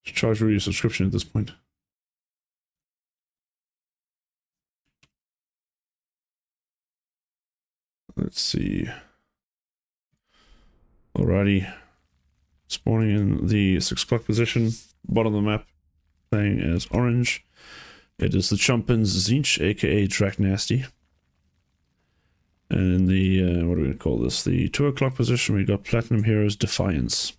Charge for your subscription at this point. Let's see. Alrighty. Spawning in the 6 o'clock position, bottom of the map, playing as orange. It is the Chumpins Zinch, aka Draknas. And in the, what are we going to call this? The 2 o'clock position, we got Platinum Heroes Defiance.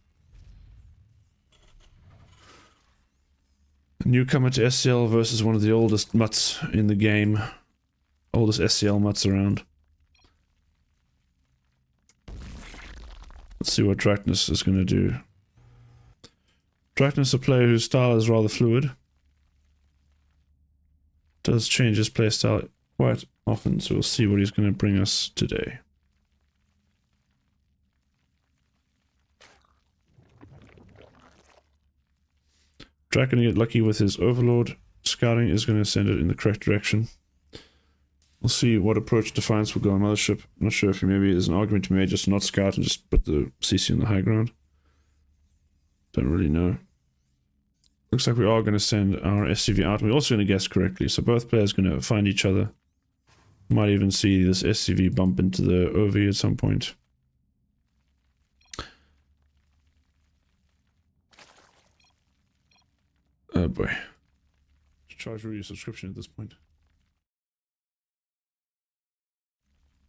A newcomer to SCL versus one of the oldest mutts in the game. Oldest SCL mutts around. Let's see what Draknas is going to do. Draknas, a player whose style is rather fluid, does change his playstyle quite often, so we'll see what he's going to bring us today. Drak going to get lucky with his Overlord. Scouting is going to send it in the correct direction. We'll see what approach Defiance will go on Mothership. I'm not sure if maybe there's an argument to be made just to not scout and just put the CC on the high ground. Don't really know. Looks like we are going to send our SCV out. We're also going to guess correctly, so both players are going to find each other. Might even see this SCV bump into the OV at some point. Oh boy. Charge for your subscription at this point.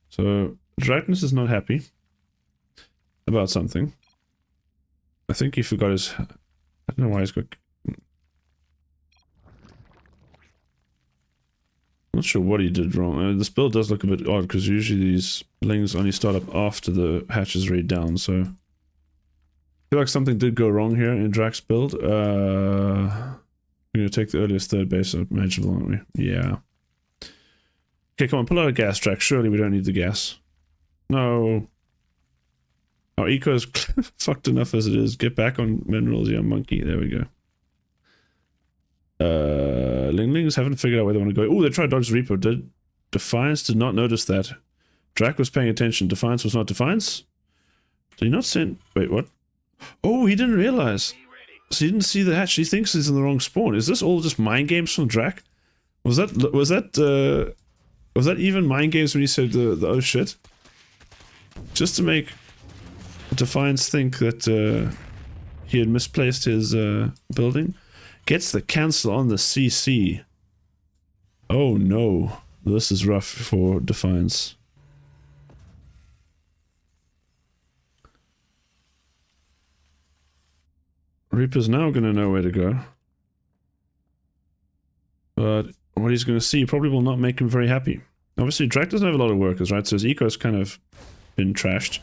So, Draknas is not happy about something. I think he forgot his... I don't know why he's got... Not sure what he did wrong. This build does look a bit odd, because usually these lings only start up after the hatch is already down, so... I feel like something did go wrong here in Drak's build. We're going to take the earliest third base imaginable, aren't we? Yeah. Okay, come on, pull out a gas track. Surely we don't need the gas. No. Our eco is fucked enough as it is. Get back on minerals, you monkey. There we go. Linglings haven't figured out where they want to go. Oh, they tried dodge the Reaper. Defiance did not notice that. Drak was paying attention. Defiance was not Defiance? Did he not send... Wait, what? Oh, he didn't realize. So he didn't see the hatch. He thinks he's in the wrong spawn. Is this all just mind games from Drak? Was that even mind games when he said the oh shit? Just to make Defiance think that he had misplaced his building. Gets the cancel on the CC. Oh no. This is rough for Defiance. Reaper's now going to know where to go. But what he's going to see probably will not make him very happy. Obviously, Drak doesn't have a lot of workers, right? So his eco's kind of been trashed.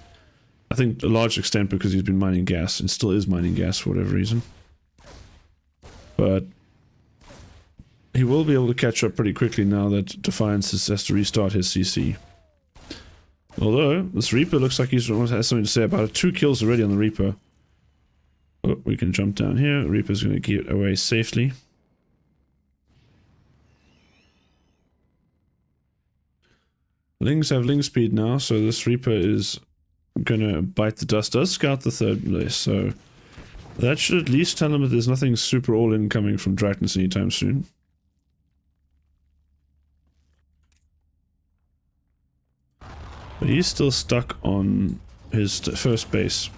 I think to a large extent because he's been mining gas, and still is mining gas for whatever reason. But he will be able to catch up pretty quickly now that Defiance has to restart his CC. Although, this Reaper looks like he has something to say about it. 2 kills already on the Reaper. Oh, we can jump down here. Reaper's going to get away safely. Lings have ling speed now, so this Reaper is gonna bite the dust. Does scout the third place, so that should at least tell him that there's nothing super all-in coming from Draknas anytime soon. But he's still stuck on his first base.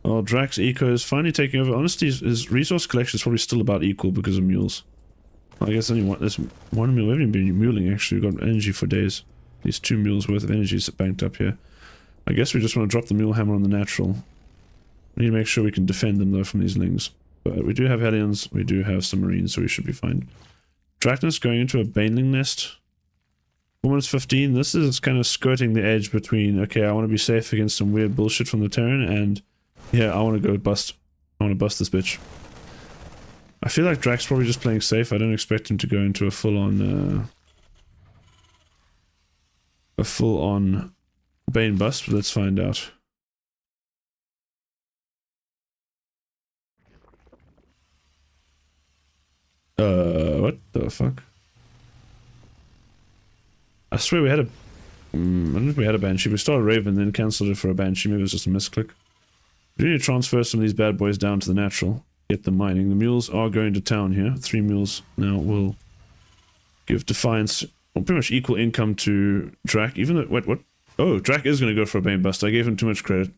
Well, Drak's eco is finally taking over. Honestly, his resource collection is probably still about equal because of mules. I guess only one, there's 1 mule. We haven't been muling actually. We've got energy for days. These 2 mules worth of energy is banked up here. I guess we just want to drop the mule hammer on the natural. We need to make sure we can defend them though from these lings. But we do have Hellions, we do have some Marines, so we should be fine. Draknas going into a Baneling nest. 4 minutes 15. This is kind of skirting the edge between, okay, I want to be safe against some weird bullshit from the Terran, and yeah, I want to go bust. I want to bust this bitch. I feel like Drak's probably just playing safe. I don't expect him to go into a full-on Bane bust, but let's find out. What the fuck? I swear we had a... I don't know if we had a Banshee. We started Raven, then cancelled it for a Banshee. Maybe it was just a misclick. We need to transfer some of these bad boys down to the natural. get the mining. The mules are going to town here. 3 mules now will give Defiance pretty much equal income to Drak, even though... What? Oh, Drak is going to go for a Bane Bust. I gave him too much credit.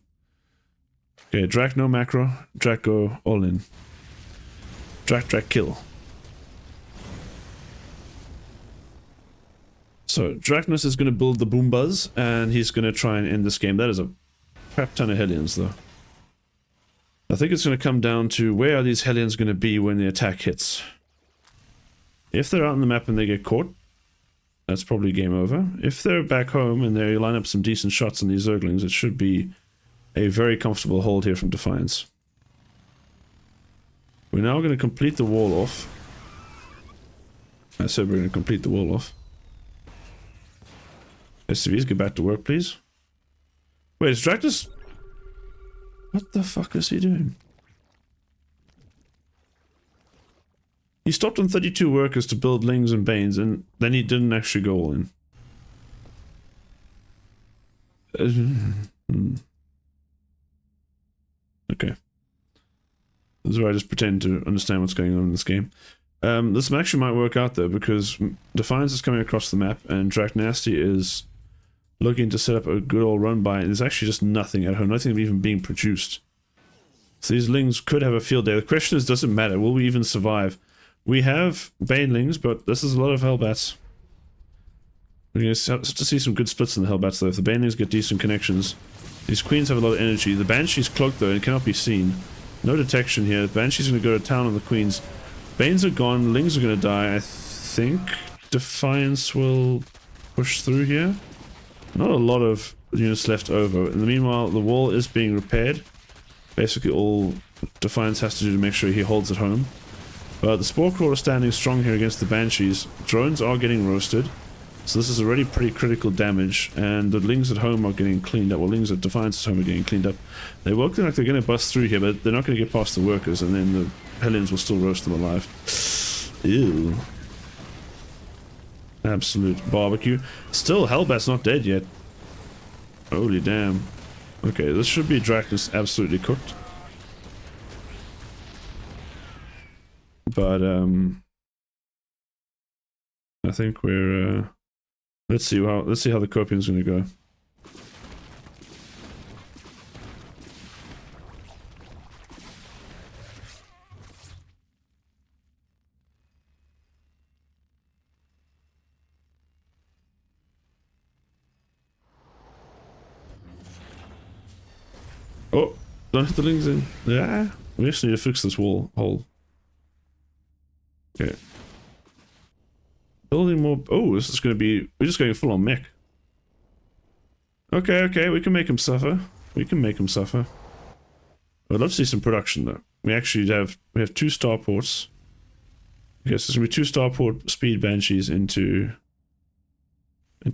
Okay, Drak no macro. Drak go all in. Drak kill. So, Draknas is going to build the Boom Buzz, and he's going to try and end this game. That is a crap ton of Hellions, though. I think it's going to come down to where are these Hellions going to be when the attack hits. If they're out on the map and they get caught, that's probably game over. If they're back home and they line up some decent shots on these Zerglings, it should be a very comfortable hold here from Defiance. We're now going to complete the wall off. I said we're going to complete the wall off. SCVs, get back to work, please. Wait, is Draknas... What the fuck is he doing? He stopped on 32 workers to build Lings and Banes, and then he didn't actually go all in. Okay. This is where I just pretend to understand what's going on in this game. This actually might work out though, because Defiance is coming across the map, and Draknas is looking to set up a good old run by, and there's actually just nothing at home, nothing even being produced. So these Lings could have a field day. The question is, does it matter? Will we even survive? We have Banelings, but this is a lot of Hellbats. We're going to have to see some good splits in the Hellbats though. If the Banelings get decent connections, these Queens have a lot of energy. The Banshee's cloaked though, and it cannot be seen. No detection here. The Banshee's going to go to town on the Queens. Banes are gone, Lings are going to die. I think Defiance will push through here. Not a lot of units left over. In the meanwhile, the wall is being repaired. Basically all Defiance has to do to make sure he holds it home. But the Spore Crawler is standing strong here against the Banshees. Drones are getting roasted. So this is already pretty critical damage. And the Lings at home are getting cleaned up. Well, Lings at Defiance's home are getting cleaned up. They look like they're going to bust through here, but they're not going to get past the workers. And then the Hellions will still roast them alive. Ew. Absolute barbecue. Still, Hellbat's not dead yet. Holy damn. Okay, this should be Draknas absolutely cooked. But, I think we're, let's see how the Copian's gonna go. Oh, don't hit the Lings in. Yeah, we just need to fix this wall hole. Okay. Building more. Oh, this is going to be. We're just going full on mech. Okay, we can make him suffer. We can make him suffer. I'd love to see some production though. We actually have 2 starports. Okay, so there's going to be 2 starport speed Banshees into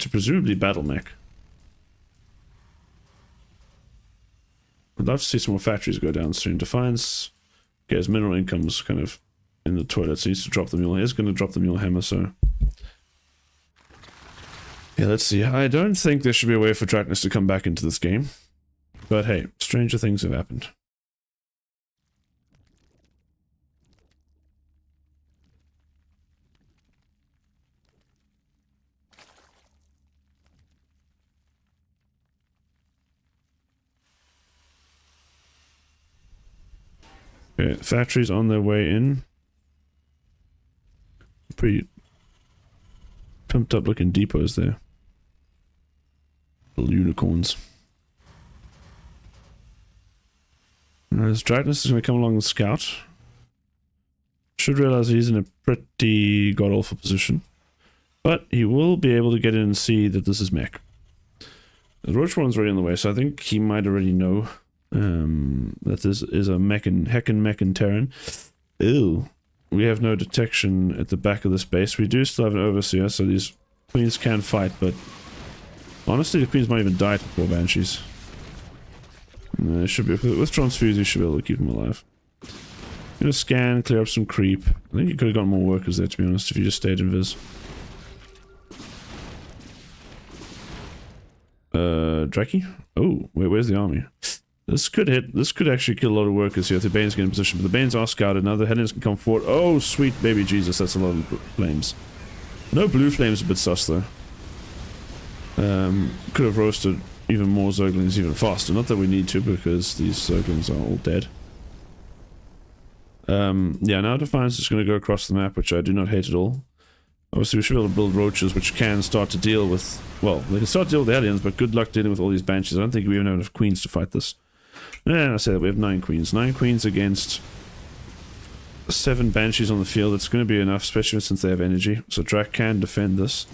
presumably battle mech. I'd love to see some more factories go down soon. Defiance, okay, his mineral income's kind of in the toilet, so he needs to drop the mule. He's going to drop the mule hammer, so... Yeah, let's see. I don't think there should be a way for Draknas to come back into this game. But hey, stranger things have happened. Okay, factories on their way in. Pretty pumped up looking depots there. Little unicorns. As Draknas is going to come along with Scout. Should realize he's in a pretty god-awful position. But he will be able to get in and see that this is mech. The Roach one's already on the way, so I think he might already know that this is a heckin' mech and Terran. Ew. We have no detection at the back of this base. We do still have an Overseer, so these Queens can fight, but honestly, the Queens might even die to poor Banshees. No, it should be, with Transfuse, you should be able to keep them alive. Gonna scan, clear up some creep. I think you could have got more workers there, to be honest, if you just stayed invis. Draki? Oh, wait, where's the army? This could hit. This could actually kill a lot of workers here if the Banes get in position. But the Banes are scouted now. The Hellions can come forward. Oh, sweet baby Jesus, that's a lot of flames. No blue flames, a bit sus though. Could have roasted even more Zerglings even faster. Not that we need to, because these Zerglings are all dead. Yeah, now Defiance is going to go across the map, which I do not hate at all. Obviously, we should be able to build roaches, which can start to deal with... Well, they can start to deal with the Hellions, but good luck dealing with all these Banshees. I don't think we even have enough queens to fight this. And I say that we have 9 queens. 9 queens against 7 Banshees on the field. It's going to be enough, especially since they have energy. So Drak can defend this.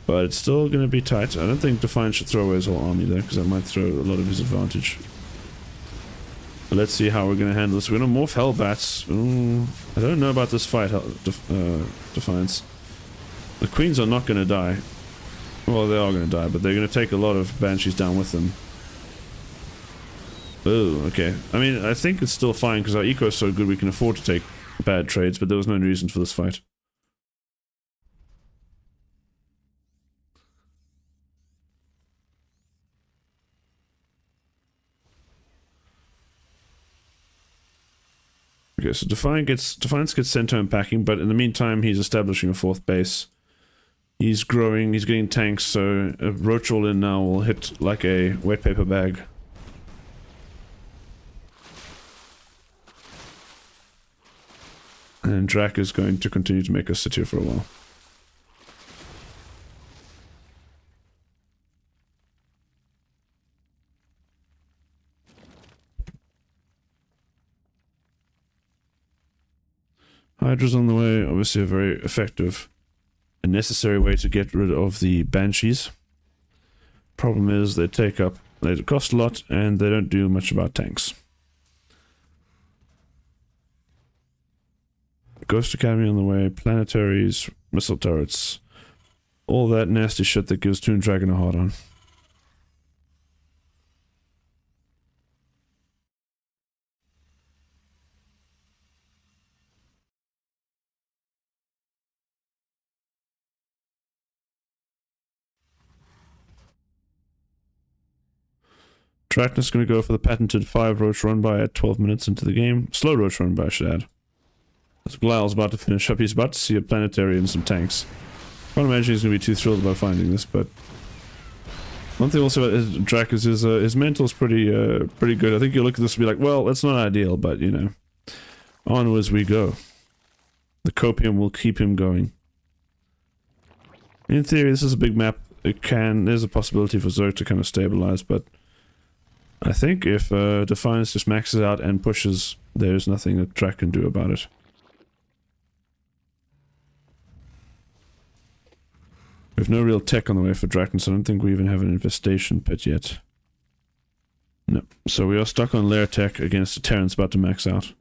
But it's still going to be tight. I don't think Defiance should throw away his whole army there, because that might throw a lot of his advantage. But let's see how we're going to handle this. We're going to morph Hellbats. Ooh, I don't know about this fight, Defiance. The queens are not going to die. Well, they are going to die, but they're going to take a lot of Banshees down with them. Oh, okay. I mean, I think it's still fine, because our eco is so good we can afford to take bad trades, but there was no reason for this fight. Okay, so Defiance gets sent home packing, but in the meantime he's establishing a 4th base. He's growing, he's getting tanks, so a roach all in now will hit like a wet paper bag. And Drak is going to continue to make us sit here for a while. Hydra's on the way, obviously a very effective and necessary way to get rid of the Banshees. Problem is they cost a lot and they don't do much about tanks. Ghost Academy on the way, planetaries, missile turrets, all that nasty shit that gives Toon Dragon a hard on. Draknas is going to go for the patented 5 roach run by at 12 minutes into the game. Slow roach run by, I should add. As Blyle's about to finish up, he's about to see a planetary and some tanks. I can't imagine he's going to be too thrilled about finding this, but... One thing also about Drak is his mental's pretty good. I think you'll look at this and be like, well, that's not ideal, but, you know. Onwards we go. The copium will keep him going. In theory, this is a big map. There's a possibility for Zerg to kind of stabilize, but... I think if Defiance just maxes out and pushes, there's nothing that Drak can do about it. We have no real tech on the way for Draknas, so I don't think we even have an infestation pit yet. No. So we are stuck on lair tech against a Terrans about to max out.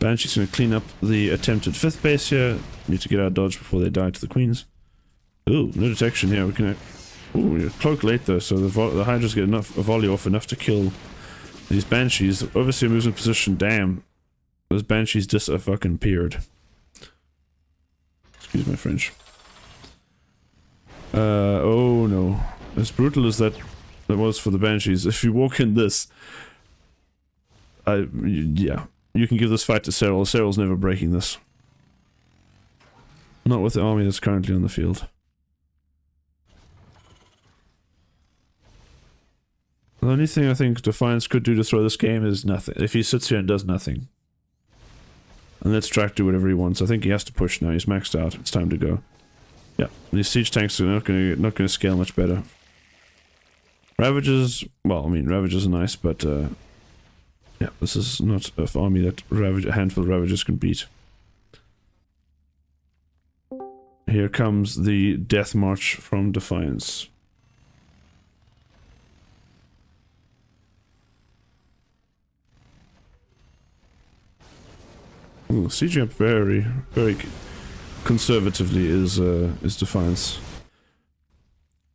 Banshee's going to clean up the attempted 5th base here. Need to get our dodge before they die to the queens. Ooh, no detection here. We can... Ooh, cloak late though, so the Hydras get a volley off enough to kill these Banshees. Overseer moves in position. Damn. Those Banshees just are fucking peered. Excuse my French. Oh no. As brutal as that was for the Banshees, if you walk in this... yeah. You can give this fight to Cyril. Cyril's never breaking this. Not with the army that's currently on the field. The only thing I think Defiance could do to throw this game is nothing. If he sits here and does nothing. And lets Drak do whatever he wants. I think he has to push now. He's maxed out. It's time to go. Yeah, these siege tanks are not going to scale much better. Ravagers, well, I mean, Ravagers are nice, but yeah, this is not an army that a handful of Ravagers can beat. Here comes the death march from Defiance. Ooh, sieging up very conservatively is Defiance.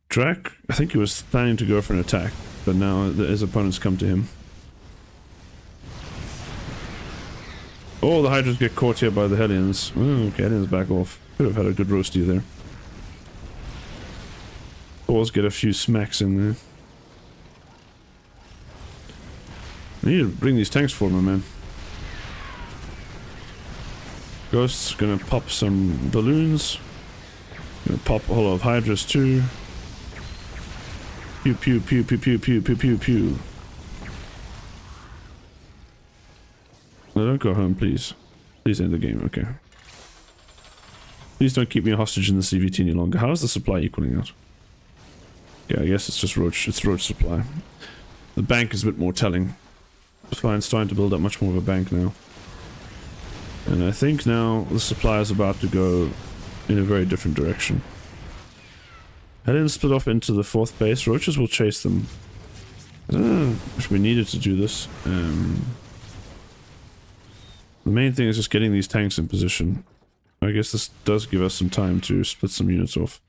Drak, I think he was planning to go for an attack, but now his opponents come to him. Oh, the Hydras get caught here by the Hellions. Ooh, okay, Hellions back off. Could have had a good roasty there. Thors get a few smacks in there. I need to bring these tanks for me, man. Ghost's gonna pop some balloons. Gonna pop a whole lot of hydras too. Pew pew pew pew pew pew pew pew pew. No, don't go home, please. Please end the game, okay. Please don't keep me a hostage in the CVT any longer. How is the supply equaling out? Yeah, I guess it's just roach. It's roach supply. The bank is a bit more telling. Defiance starting to build up much more of a bank now. And I think now the supply is about to go in a very different direction. Head in, split off into the 4th base. Roaches will chase them. I don't know if we needed to do this. The main thing is just getting these tanks in position. I guess this does give us some time to split some units off.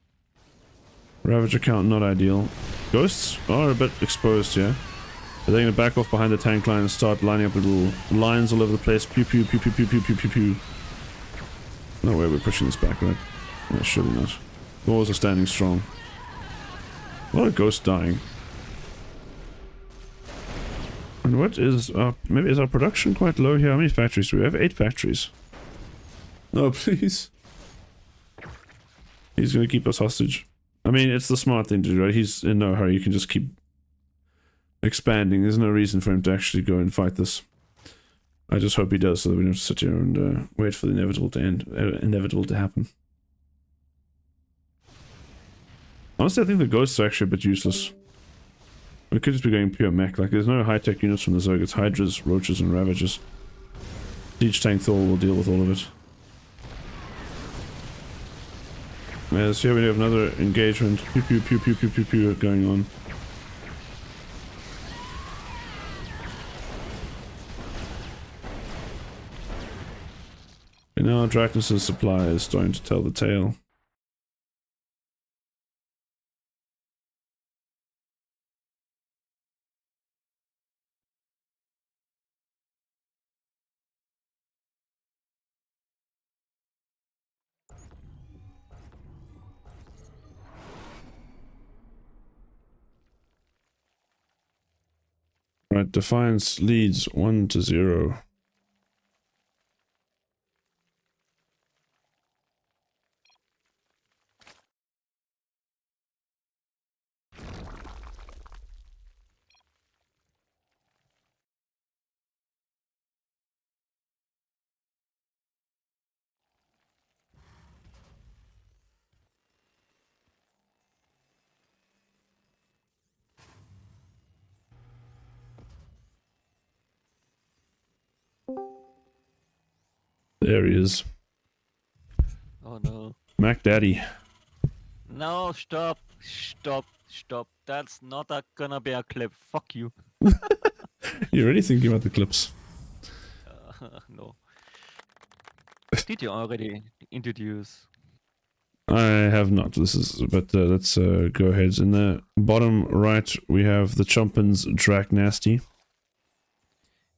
Ravager count not ideal. Ghosts are a bit exposed here. They're going to back off behind the tank line and start lining up the little lines all over the place. Pew pew pew pew pew pew pew pew pew. No way we're pushing this back, right? No, surely not. The walls are standing strong. A lot of ghosts dying. And what is our... maybe is our production quite low here? How many factories do we have? 8 factories. No, please. He's gonna keep us hostage. I mean, it's the smart thing to do, right? He's in no hurry. You can just keep expanding. There's no reason for him to actually go and fight this. I just hope he does, so that we don't sit here and wait for the inevitable to end. Inevitable to happen. Honestly, I think the ghosts are actually a bit useless. We could just be going pure mech. Like, there's no high-tech units from the Zerg. It's Hydras, Roaches, and Ravagers. Siege Tank Thor will deal with all of it. Yeah, so here we have another engagement. Pew pew pew pew pew pew pew going on. And now Draknas' supply is starting to tell the tale. Right, Defiance leads 1-0. There he is. Oh no. Mac Daddy. No, stop. Stop. Stop. That's not gonna be a clip. Fuck you. You're already thinking about the clips. No. Did you already introduce? I have not. This is, but let's go ahead. In the bottom right, we have the Chumpins Draknasty.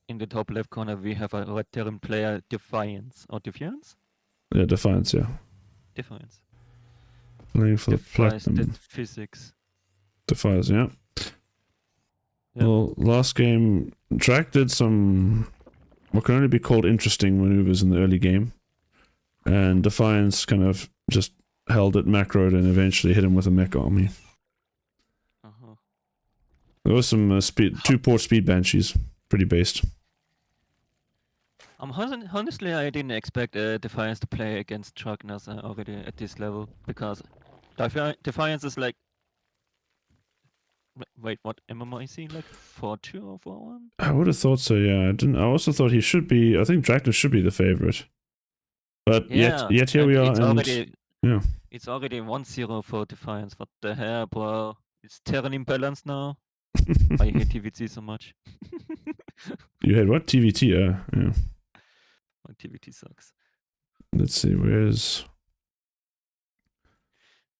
In the top left corner, we have a red Terran player, Defiance. Or Defiance? Yeah, Defiance, yeah. Defiance. Playing for the Defiance Platinum. did physics. Defiance, yeah. Yeah. Well, last game, Drak did some what can only be called interesting maneuvers in the early game. And Defiance kind of just held it, macroed, and eventually hit him with a mech army. Uh-huh. There was some two port speed banshees. Pretty based. Honestly, I didn't expect Defiance to play against Draknas already at this level, because Defiance is like... Wait, what MMO is he, like 4-2 or 4-1? I would have thought so, yeah. I also thought he should be... I think Draknas should be the favorite. But yeah, yet here we are, it's and... already, yeah. It's already 1-0 for Defiance. What the hell, bro? It's Terran imbalance now? I hate TVT so much. You had what? TVT, yeah. My TVT sucks. Let's see, where's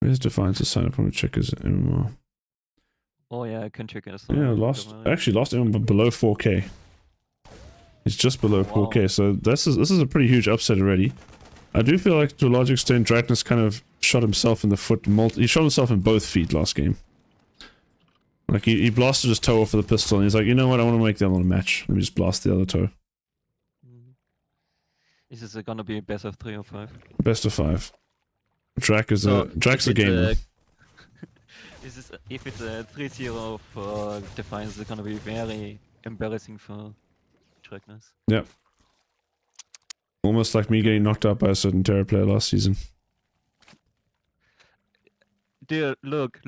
Defiance to sign up? I want to check his MMR. Oh yeah, I can check it as well. Yeah, actually lost him below 4k. He's just below 4k, so this is a pretty huge upset already. I do feel like to a large extent Draknas kind of shot himself in the foot. He shot himself in both feet last game. Like, he blasted his toe off with a pistol, and he's like, you know what, I want to make that one a match. Let me just blast the other toe. Is this gonna be best of 3 or 5? Best of 5. Drak's if a gamer. If it's a 3-0 for Defiance, it's gonna be very embarrassing for Draknas. Yep. Almost like me getting knocked out by a certain Terra player last season. Dude, look,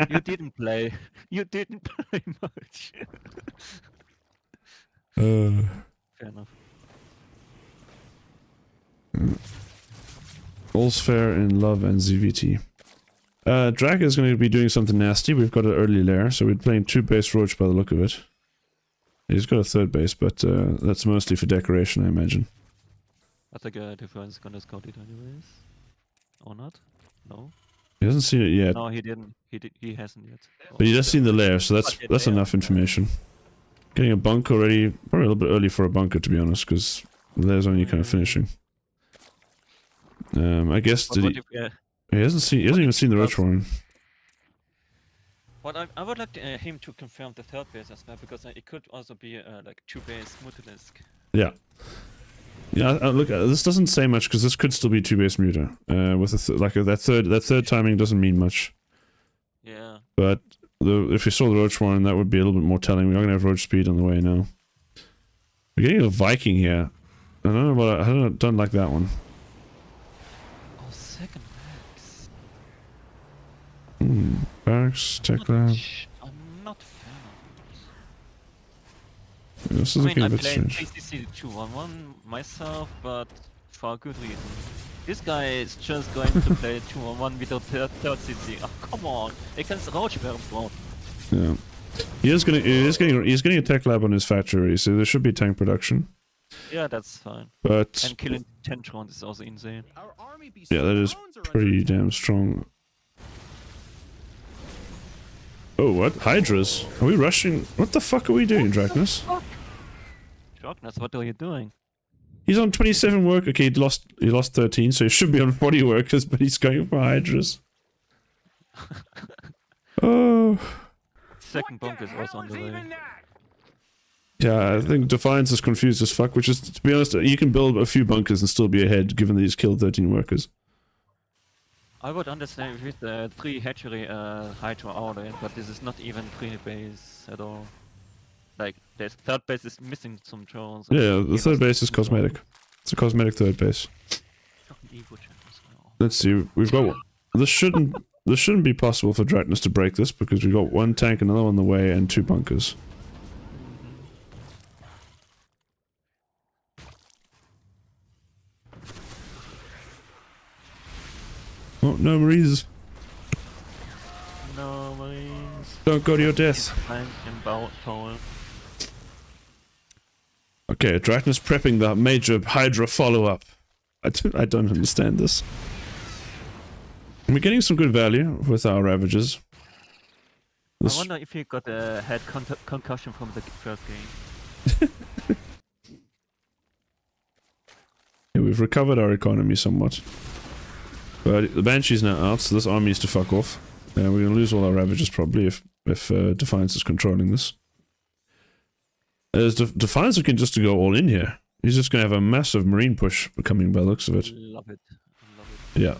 you didn't play. You didn't play much. Fair enough. All's fair in love and ZVT. Drak is going to be doing something nasty. We've got an early lair, so we're playing 2 base Roach by the look of it. He's got a 3rd base, but that's mostly for decoration, I imagine. I think Defiance is gonna scout it anyways. Or not? No? He hasn't seen it yet. No, he didn't. He hasn't yet. But he has seen the lair, so that's enough information. Getting a bunker already, probably a little bit early for a bunker, to be honest, because the lair's only kind of finishing. I guess he hasn't even seen the Roach Warren. But I would like him to confirm the 3rd base as well, because it could also be like 2 base Mutalisk. Yeah. Yeah, look, this doesn't say much because this could still be 2 base Muta. With that third timing doesn't mean much. Yeah. But if you saw the Roach Warren, that would be a little bit more telling. We're gonna have Roach speed on the way now. We're getting a Viking here. I don't know about. I don't like that one. Oh, 2nd max. Barracks, tech lab. I'm not fan of This is looking a bit strange. I played ACC 2-1-1 myself, but for a good reason. This guy is just going to play 2-1-1 with a 3rd CC. Oh, come on! Ich kann es rausschwärmen, Bro. Yeah. He's getting a tech lab on his factory, so there should be tank production. Yeah, that's fine. But and killing 10 drones is also insane. Yeah, that is pretty damn strong. Oh, what? Hydras? Are we rushing? What the fuck are we doing, Draknas? Draknas, what are you doing? He's on 27 work. Okay, he lost 13, so he should be on 40 workers, but he's going for Hydras. Oh. 2nd bunker is also on the way. Yeah, I think Defiance is confused as fuck, which is, to be honest, you can build a few bunkers and still be ahead, given that he's killed 13 workers. I would understand with the 3 hatchery Hydra order, but this is not even 3 base at all. Like, the 3rd base is missing some drones. Yeah, the 3rd base is cosmetic. It's a cosmetic 3rd base. Let's see, we've got... This shouldn't be possible for Draknas to break this, because we've got 1 tank, another on the way, and 2 bunkers. Oh, no Marines. No Marines. Don't go to your death. Okay, Draknas prepping the major Hydra follow-up. I don't understand this. We're getting some good value with our Ravages. I wonder if he got a head concussion from the 1st game. Yeah, we've recovered our economy somewhat. But the Banshee's now out, so this army is to fuck off. We're gonna lose all our Ravages probably if Defiance is controlling this. As Defiance looking just to go all in here. He's just gonna have a massive Marine push coming by the looks of it. Love it. Yeah.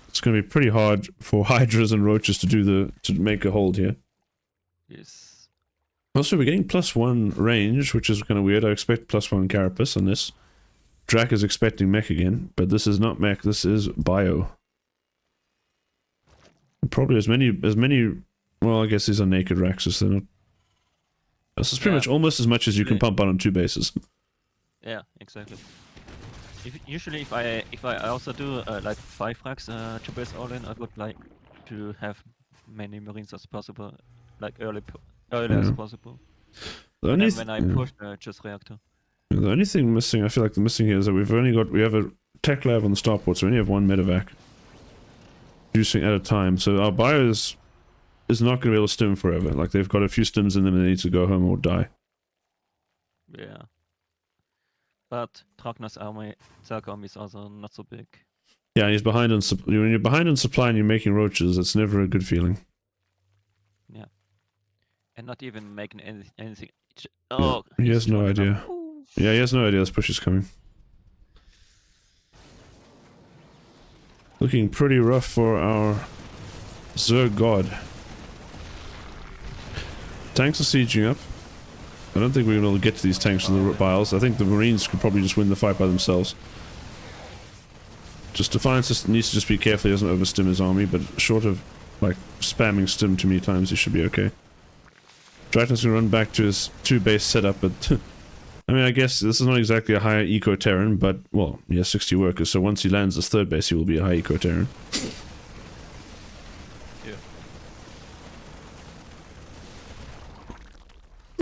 It's gonna be pretty hard for Hydras and Roaches to make a hold here. Yes. Also, we're getting +1 range, which is kind of weird. I expect +1 Carapace on this. Drak is expecting mech again, but this is not mech, this is bio. Probably as many, well, I guess these are naked Raxus, they're not... This is pretty much almost as much as you can pump out on 2 bases. Yeah, exactly. Usually if I also do like 5 racks 2 base all in, I would like to have many Marines as possible, like early as possible. The only when I push just reactor. The only thing missing, I feel like the missing here is that we have a tech lab on the starport, so we only have 1 medevac. Producing at a time, so our bio is not going to be able to stim forever. Like, they've got a few stims in them and they need to go home or die. Yeah. But Draknas army, Zerg army is also not so big. Yeah, he's behind on when you're behind on supply and you're making roaches, that's never a good feeling. Yeah. And not even making anything. Oh, he he's has no turning idea. up. Ooh. Yeah, he has no idea this push is coming. Looking pretty rough for our Zerg god. Tanks are sieging up. I don't think we're going to get to these tanks in the biles. I think the Marines could probably just win the fight by themselves. Just Defiance needs to just be careful he doesn't overstim his army, but short of like spamming stim too many times, he should be okay. Draknas can run back to his 2-base setup, but I mean, I guess this is not exactly a high eco Terran, but well, he has 60 workers, so once he lands his 3rd base, he will be a high eco Terran. Yeah.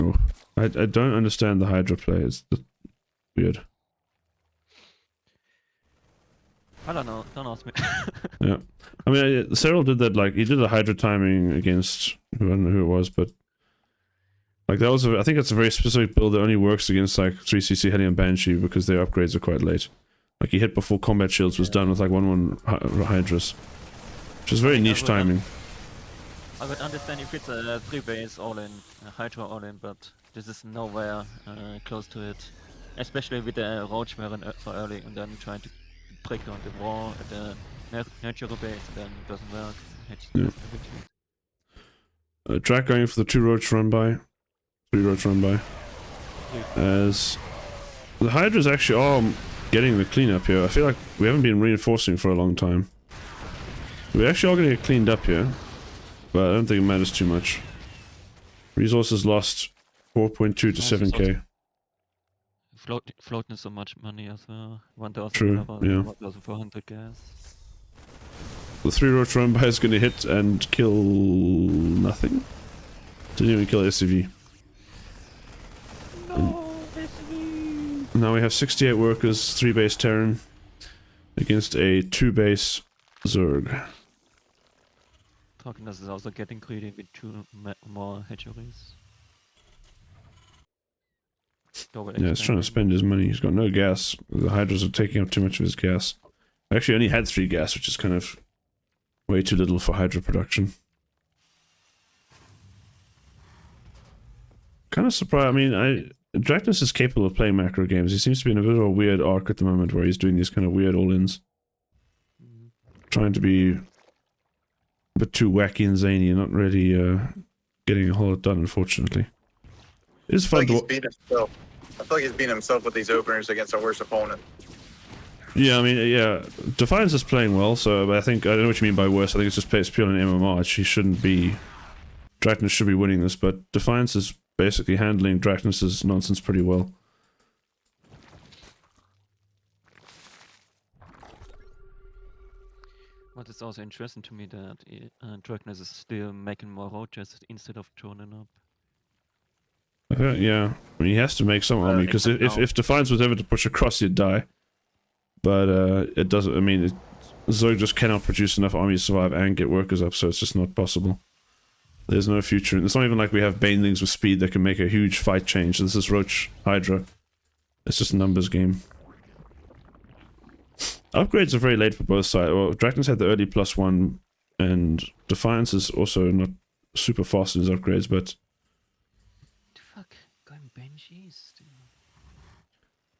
Oh, I don't understand the Hydra play. It's weird. I don't know. Don't ask me. Yeah, I mean, Cyril did that. Like, he did a Hydra timing against I don't know who it was, but like that was I think that's a very specific build that only works against like 3cc Helium Banshee because their upgrades are quite late. Like he hit before combat shields was done with like 1/1 Hydras, which is very niche timing. I would understand if it's a 3-base all-in, a Hydra all-in, but this is nowhere close to it. Especially with the Roach wearing so early and then trying to break down the wall at the natural base, then it doesn't work. Yeah. Drak going for the 2 Roach run by. 3 Roach run by. As the Hydras actually are getting the cleanup here. I feel like we haven't been reinforcing for a long time. We actually are going to get cleaned up here, but I don't think it matters too much. Resources lost 4.2 to 7k. Floating so much money as well. 1,000 True, yeah. 1,400 gas. The 3 Roach run by is going to hit and kill nothing. Didn't even kill SCV. No, SCV! Now we have 68 workers, 3-base Terran against a 2-base Zerg. Draknas is also getting greedy with 2 more hatcheries. Yeah, he's trying to spend his money. He's got no gas. The Hydras are taking up too much of his gas. Actually, only had 3 gas, which is kind of way too little for Hydra production. Kind of surprised. I mean, Draknas is capable of playing macro games. He seems to be in a bit of a weird arc at the moment where he's doing these kind of weird all-ins. Trying to be a bit too wacky and zany and not really getting a whole lot done, unfortunately. It is fun to beat himself. I feel like he's beating himself with these openers against our worst opponent. Yeah, I mean, yeah, Defiance is playing well, so I think, I don't know what you mean by worse, I think it's just it's purely an MMR. She shouldn't be, Draknas should be winning this, but Defiance is basically handling Draknas' nonsense pretty well. But it's also interesting to me that Draknas is still making more roaches instead of joining up. Yeah, I mean, he has to make some army, because if Defiance was ever to push across, he'd die. But it doesn't, I mean, Zerg just cannot produce enough armies to survive and get workers up, so it's just not possible. There's no future. It's not even like we have banelings with speed that can make a huge fight change. This is Roach Hydra. It's just a numbers game. Upgrades are very late for both sides. Well, Draknas had the early +1, and Defiance is also not super fast in his upgrades, but... Fuck, going Banshees?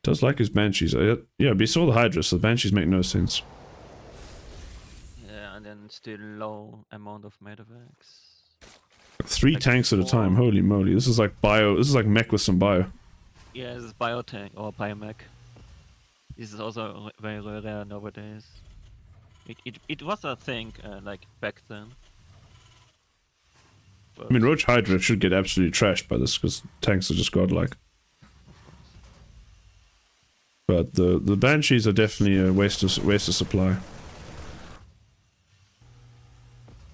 Does like his Banshees. Yeah, but he saw the Hydra, so the Banshees make no sense. Yeah, and then still low amount of medevacs. 3 like tanks at a time, holy moly. This is like mech with some bio. Yeah, this is biotank or biomech. This is also very rare nowadays. It was a thing like back then. But I mean, Roach Hydra should get absolutely trashed by this because tanks are just godlike. But the Banshees are definitely a waste of supply.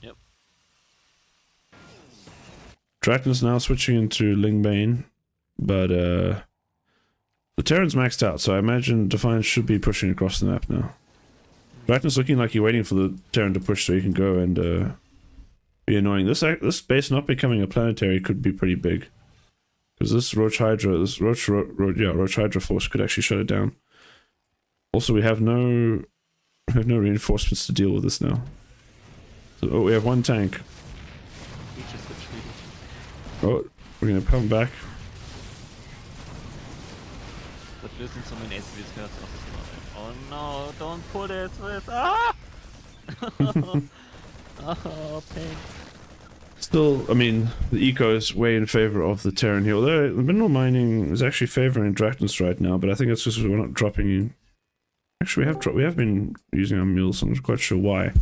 Yep. Draknas now switching into Lingbane, but the Terran's maxed out, so I imagine Defiance should be pushing across the map now. Draknas looking like he's waiting for the Terran to push so he can go and be annoying. This base not becoming a planetary could be pretty big. Because this Roach Hydra, Roach Hydra force could actually shut it down. Also, we have no reinforcements to deal with this now. So, oh, we have 1 tank. Oh, we're gonna come back. But listen to many SCVs first. Oh no, don't pull this with. Ah! Oh, pain. Still, I mean, the eco is way in favor of the Terran here. Although the mineral mining is actually favoring Draknas right now, but I think it's just we're not dropping in. Actually, we have been using our mules. I'm not quite sure why.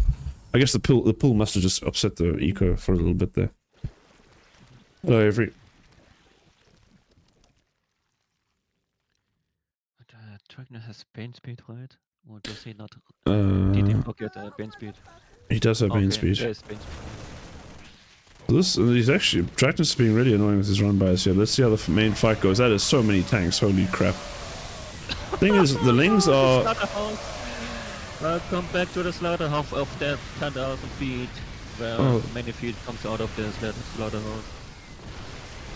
I guess the pool must have just upset the eco for a little bit there. Hello, Avery. But Draknas has bane speed, right? Or does he not? Did he forget bane speed? He does have bane speed. There's bane speed. He's actually Draknas is being really annoying with his run bys here. Let's see how the main fight goes. That is so many tanks. Holy crap! Thing is, the Lings are. Welcome back to the slaughterhouse of that 10,000 feet, where many feet comes out of the slaughterhouse.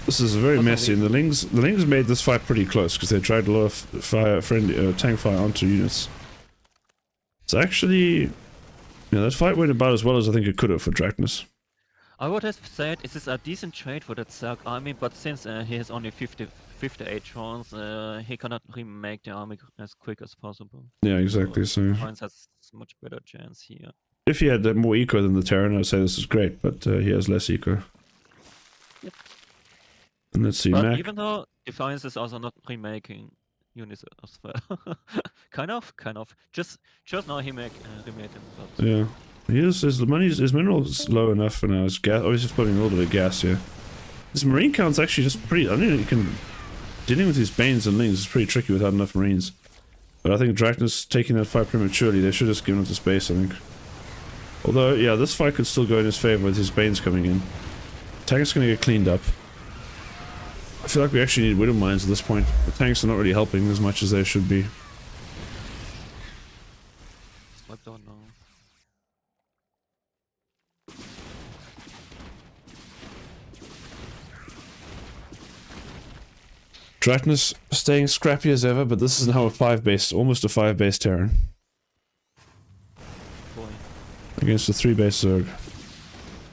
This is very messy, and the Lings made this fight pretty close because they tried a lot of tank fire onto units. It's actually, that fight went about as well as I think it could have for Draknas. I would have said it is a decent trade for that Zerg army, but since he has only 58 rounds, he cannot remake the army as quick as possible. Yeah, exactly. So Defiance has much better chance here. If he had more eco than the Terran, I'd say this is great, but he has less eco. Yep. And let's see, But Mac. even though Defiance is also not remaking units as well. kind of. Just now he remade them. But Yeah. His mineral is low enough for now. His gas, obviously putting a little bit of gas here. His marine count's actually just pretty. I mean, dealing with his Banes and Lings is pretty tricky without enough marines. But I think Draknas taking that fight prematurely. They should have just given him the space, I think. Although, yeah, this fight could still go in his favor with his Banes coming in. Tank's gonna get cleaned up. I feel like we actually need Widow Mines at this point. The tanks are not really helping as much as they should be. I don't know. Draknas staying scrappy as ever, but this is now almost a 5-base Terran. Boy. Against a 3-base Zerg.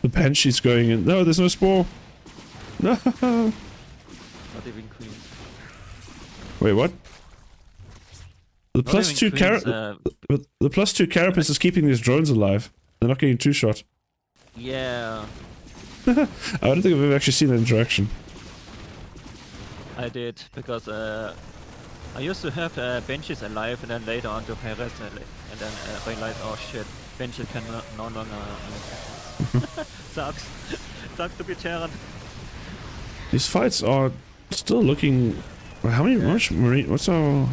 The Banshee's going in. No, there's no spore! No! Not even Queens. Wait, what? The Not plus even 2 Queens, the plus 2 carapace is keeping these drones alive. They're not getting 2-shot. Yeah. I don't think I've ever actually seen that interaction. I did, because I used to have benches alive, and then later on to Perez, and then realized, oh shit, benches can no longer. Sucks. Sucks to be Terran. These fights are still looking. How many much marine? What's our?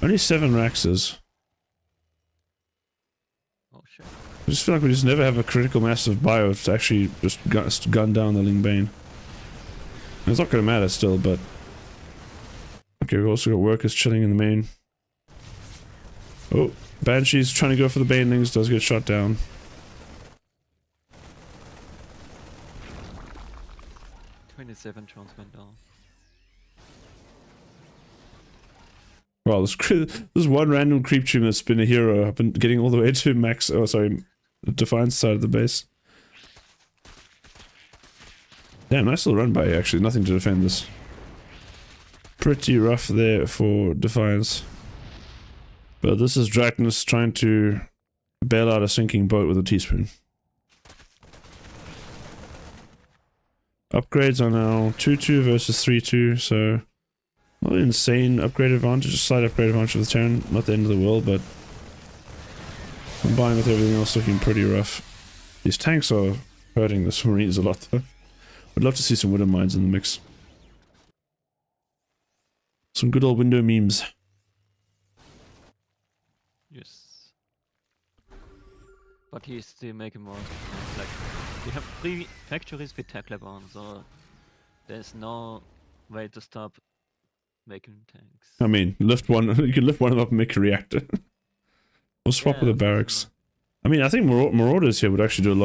Only 7 Raxes. Oh shit. I just feel like we just never have a critical mass of bio to actually just gun down the Ling Bane. It's not gonna matter still, but... Okay, we've also got workers chilling in the main. Oh, Banshee's trying to go for the Banelings, does get shot down. $27 chance went down. Wow, this one random creep tune that's been a hero. I've been getting all the way to max... Oh, sorry. The Defiance side of the base. Damn, nice little run by actually. Nothing to defend this. Pretty rough there for Defiance. But this is Draknas trying to bail out a sinking boat with a teaspoon. Upgrades are now 2-2 versus 3-2, so... Not an insane upgrade advantage, a slight upgrade advantage of the Terran. Not the end of the world, but... Combined with everything else looking pretty rough. These tanks are hurting the Marines a lot though. I'd love to see some Widow Mines in the mix. Some good old window memes. Yes. But he's still making more. Like, we have 3 factories with Taclebon, so there's no way to stop making tanks. I mean, lift one. You can lift one of them up and make a reactor. We'll swap with the barracks. I mean, I think Marauders here would actually do a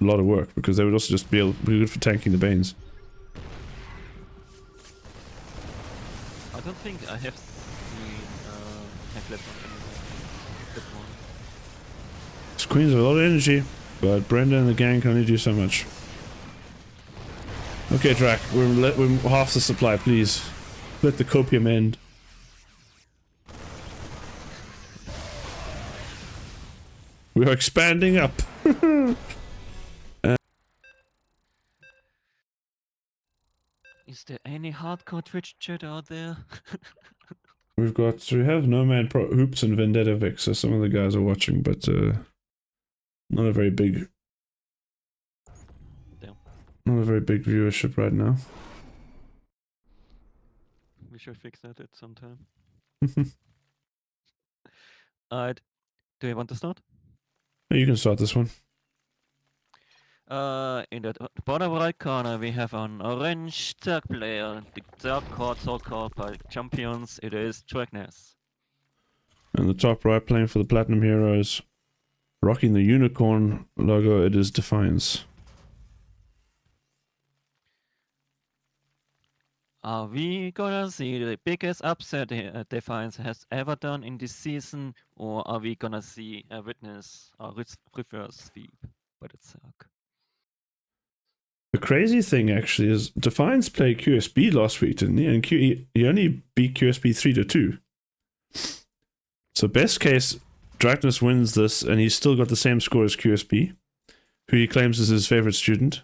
lot of work because they would also just be good for tanking the Banes. I don't think I have seen Taclebon anywhere. This Queen's a lot of energy, but Brenda and the gang can only do so much. Oh, Okay, Drak, we're half the supply, please. Let the copium end. We are expanding up. Is there any hardcore Twitch chat out there? We have Nomad Pro Hoops and Vendetta Vic, so some of the guys are watching, but not a very big not a very big viewership right now. We should fix that at some time. Alright, do you want to start? You can start this one. In the bottom right corner, we have an orange Zerg player, the Zerg card so-called by champions. It is Draknas. And the top right, playing for the Platinum Heroes, rocking the unicorn logo, it is Defiance. Are we gonna see the biggest upset Defiance has ever done in this season, or are we gonna see a witness a reverse sweep by the Zerg? The crazy thing actually is Defiance played QSB last week, didn't he? And he only beat QSB 3-2. So best case, Draknas wins this and he's still got the same score as QSB, who he claims is his favorite student.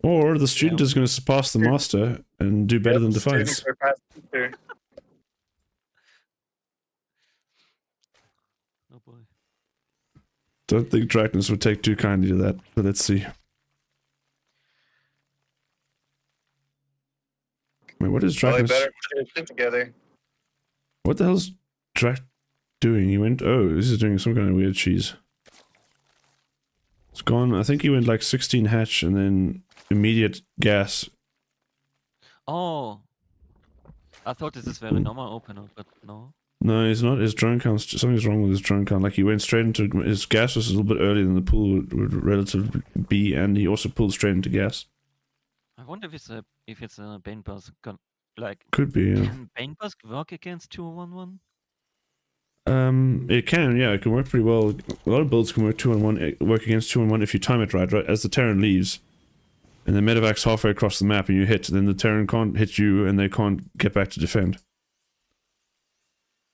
Or the student is going to surpass the master and do better than Defiance. Oh boy. Don't think Draknas would take too kindly to that, but let's see. Wait, what is Probably Draknas? better put your shit together. What the hell's Drak doing? He went, oh, this is doing some kind of weird cheese. It's gone, I think he went like 16 hatch and then immediate gas. Oh, I thought this is very normal opener, but no. No, he's not. His drone count, something's wrong with his drone count. Like he went straight into, his gas was a little bit earlier than the pool would relatively be, and he also pulled straight into gas. I wonder if it's a Bane Busk like Could be, yeah. Can Bane Busk work against 2-1-1? It can, yeah, it can work pretty well. A lot of builds can work 2-on-1, work against 2-on-1 if you time it right? As the Terran leaves, and the medevac's halfway across the map and you hit, then the Terran can't hit you and they can't get back to defend.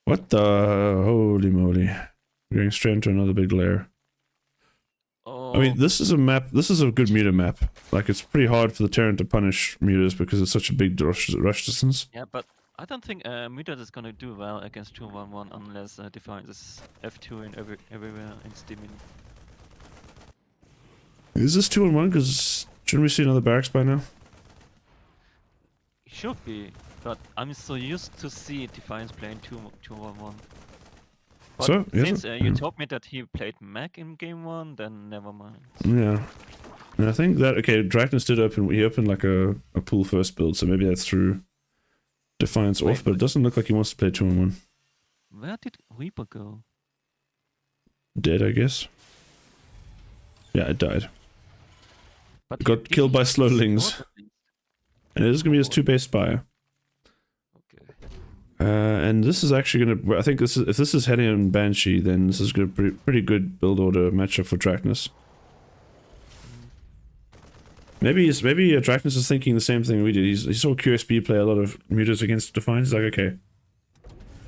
What the holy moly. We're going straight into another big layer. Oh. I mean, this is a map, this is a good muta map. Like, it's pretty hard for the Terran to punish mutas because it's such a big rush distance. Yeah, but I don't think Mutat is gonna do well against 2-1-1 unless Defiance is F2 in everywhere in Steaming. Is this 2-on-1? Because shouldn't we see another barracks by now? It should be, but I'm so used to see Defiance playing 2-1-1. But So, since you told me that he played Mac in game 1, then never mind. Yeah. And I think that, okay, Draknas did open, he opened like a pool first build, so maybe that's through Defiance off, but it doesn't look like he wants to play 2-on-1. Where did Reaper go? Dead, I guess. Yeah, it died. But Got killed by slowlings. And it is going to be his 2-base Spire. Okay. And this is actually going to, I think this is, if this is heading on Banshee, then this is going to be pretty good build order matchup for Draknas. Maybe Draknas is thinking the same thing we did. He saw QSB play a lot of mutas against Defiance. He's like, okay,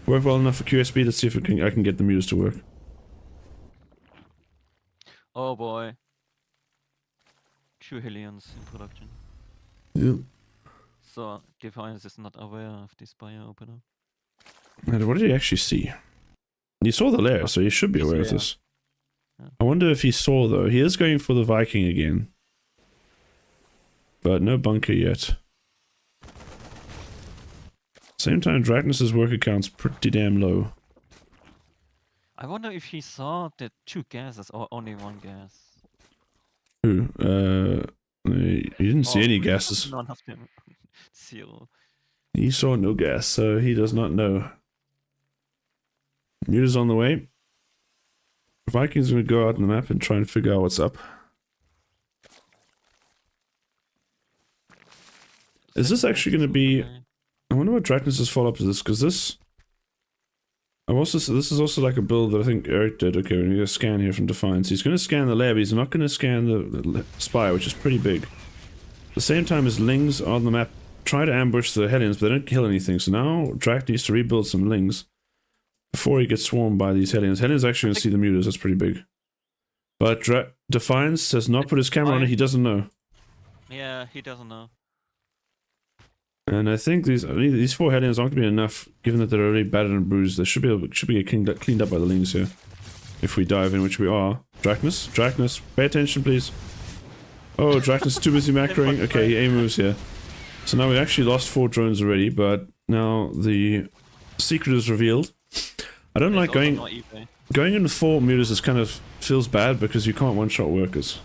work well enough for QSB. Let's see if I can get the mutas to work. Oh boy. 2 Hellions in production. Yeah. So Defiance is not aware of this Spire opener. And what did he actually see? He saw the lair, so he should be aware of this. Yeah. I wonder if he saw though. He is going for the Viking again. But no bunker yet. Same time, Draknas' worker count's pretty damn low. I wonder if he saw the 2 gases or only 1 gas. Who? He didn't see any gases. None of them. 0. He saw no gas, so he does not know. Muta's on the way. Vikings gonna go out on the map and try and figure out what's up. Is this actually going to be... I wonder what Draknas' follow-up to this, because this... this is also like a build that I think Eric did. Okay, we're going to get a scan here from Defiance. He's going to scan the lair, but he's not going to scan the Spire, which is pretty big. the same time as Lings on the map try to ambush the Hellions, but they don't kill anything. So now Drak needs to rebuild some Lings before he gets swarmed by these Hellions. Hellions actually going to see the mutas, that's pretty big. But Defiance has not put his camera on it, he doesn't know. Yeah, he doesn't know. And I think these 4 Hellions aren't going to be enough, given that they're already battered and bruised. They should be cleaned up by the Lings here. If we dive in, which we are. Draknas, pay attention please. Oh, Draknas is too busy macroing. Okay, he A-moves here. So now we actually lost 4 drones already, but now the secret is revealed. I don't like going in 4 mutas is kind of feels bad because you can't one-shot workers.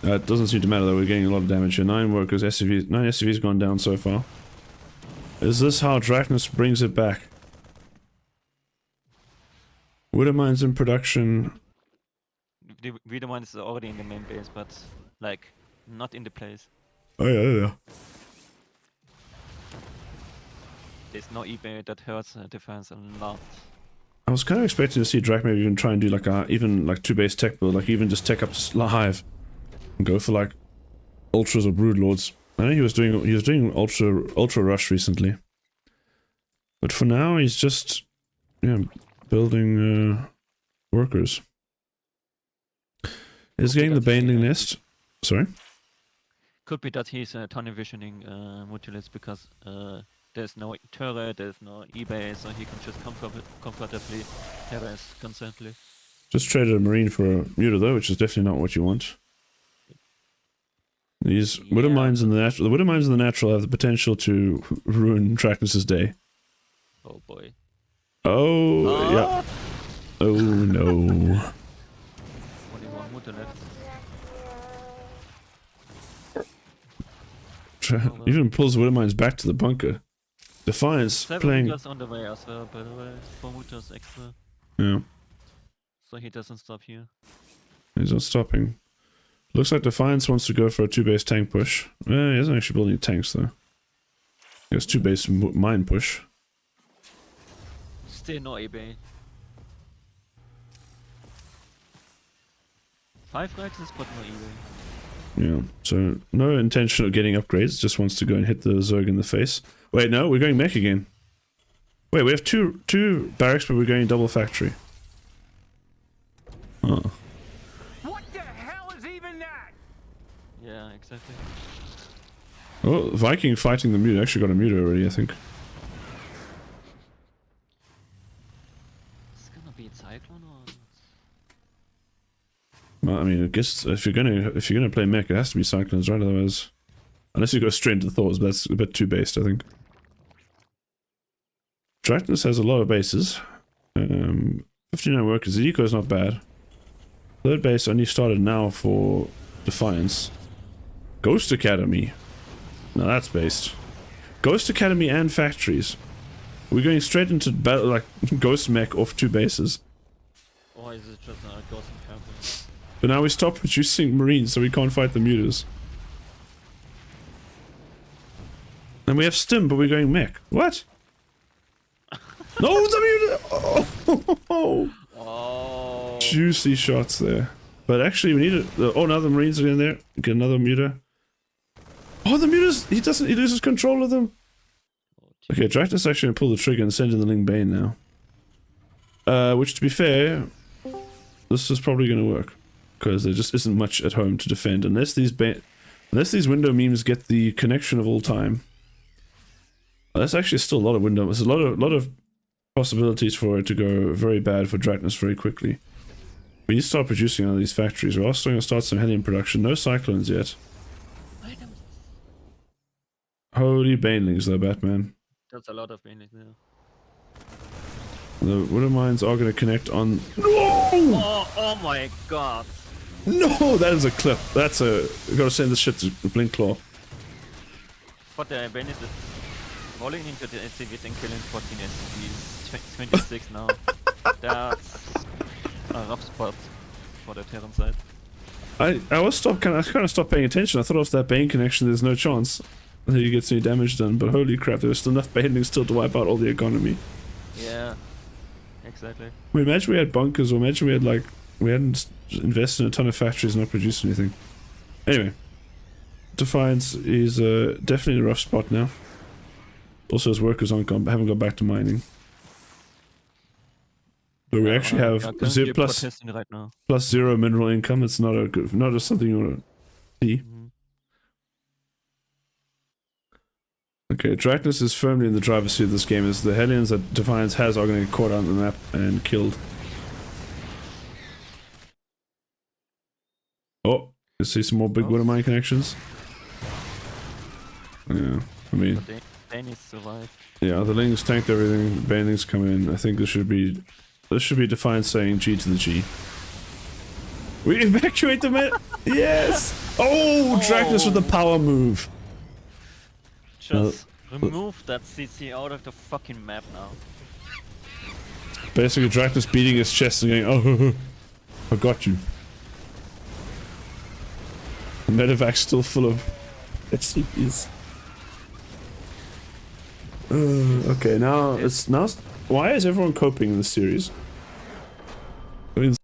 It doesn't seem to matter though, we're getting a lot of damage here. 9 workers, 9 SCVs gone down so far. Is this how Draknas brings it back? Widow mines in production. The Widow mine is already in the main base, but like not in the place. Oh yeah. There's no eBay that hurts Defiance a lot. I was kind of expecting to see Drak maybe even try and do like a even like 2-base tech build, like even just tech up to Hive and go for like ultras or brood lords. I know he was doing ultra rush recently, but for now he's just building workers. He's getting the Baneling nest. Sorry. Could be that he's tunnel visioning Mutulus because there's no turret, there's no eBay, so he can just comfortably harass constantly. Just traded a Marine for a Muta though, which is definitely not what you want. These Widow mines in the natural, the Widow mines in the natural have the potential to ruin Draknas' day. Oh boy. Oh yeah. Oh no. Only one Muta left. Even pulls Widow mines back to the bunker. Defiance 7 playing. Mutas on the way as well, by the way. 4 Mutas extra. Yeah. So he doesn't stop here. He's not stopping. Looks like Defiance wants to go for a 2-base tank push. He isn't actually building tanks though. He has 2-base mine push. Still no eBay. 5 Rexes, but no eBay. Yeah, so no intention of getting upgrades, just wants to go and hit the Zerg in the face. Wait, no, we're going mech again. Wait, we have two barracks, but we're going double factory. Oh. What the hell is even that? Yeah, exactly. Oh, Viking fighting the Muta. Actually got a Muta already, I think. It's gonna be a Cyclone or... Well, I mean, I guess if you're gonna play mech, it has to be Cyclones, right? Otherwise, unless you go straight into Thors, but that's a bit too based, I think. Draknas has a lot of bases. 59 workers. The eco is not bad. 3rd base only started now for Defiance. Ghost Academy. Now that's based. Ghost Academy and factories. We're going straight into battle, like Ghost Mech off 2 bases. Or is it just a Ghost Encounter? But now we stop producing Marines, so we can't fight the Mutas. And we have Stim, but we're going mech. What? No, the Muta! Oh. Oh. Juicy shots there. But actually, we need it. Oh, now the Marines are in there. Get another Muta. Oh, the Mutas! He loses control of them. Okay, Draknas actually gonna pull the trigger and send in the Ling Bane now. Which, to be fair, this is probably gonna work. Because there just isn't much at home to defend. Unless these window memes get the connection of all time. That's actually still a lot of window. There's a lot of possibilities for it to go very bad for Draknas very quickly. We need to start producing out of these factories. We're also going to start some Hellion production. No Cyclones yet. Holy Banelings though, Batman. That's a lot of Banelings there. The Widow mines are going to connect on... No! Oh my god! No! That is a clip. That's a... We've got to send this shit to Blink Claw. But the Banelings is rolling into the SCVs and killing 14 SCVs. 26 now. That's a rough spot for the Terran side. I kind of stopped paying attention. I thought off that Bane connection there's no chance that he gets any damage done, but holy crap, there was still enough Banelings still to wipe out all the economy. Yeah, exactly. We imagine we had bunkers, or imagine we had like, we hadn't invested in a ton of factories and not produced anything. Anyway, Defiance is definitely in a rough spot now. Also, his workers haven't gone back to mining. So we actually have currently protesting right now. plus 0 mineral income. It's not something you want to see. Mm-hmm. Okay, Draknas is firmly in the driver's seat of this game, as the Hellions that Defiance has are going to get caught on the map and killed. Oh, you see some more big water mine connections? Yeah, I mean... But Danny survived. Yeah, the Lings tanked everything, Bandings come in. I think this should be Defiance saying G to the G. We evacuate the map! Yes! Oh, Draknas with the power move! Just remove that CC out of the fucking map now. Basically, Draknas beating his chest and going, oh, I got you. The medevac's still full of SCPs. Okay, now why is everyone coping in this series? I mean,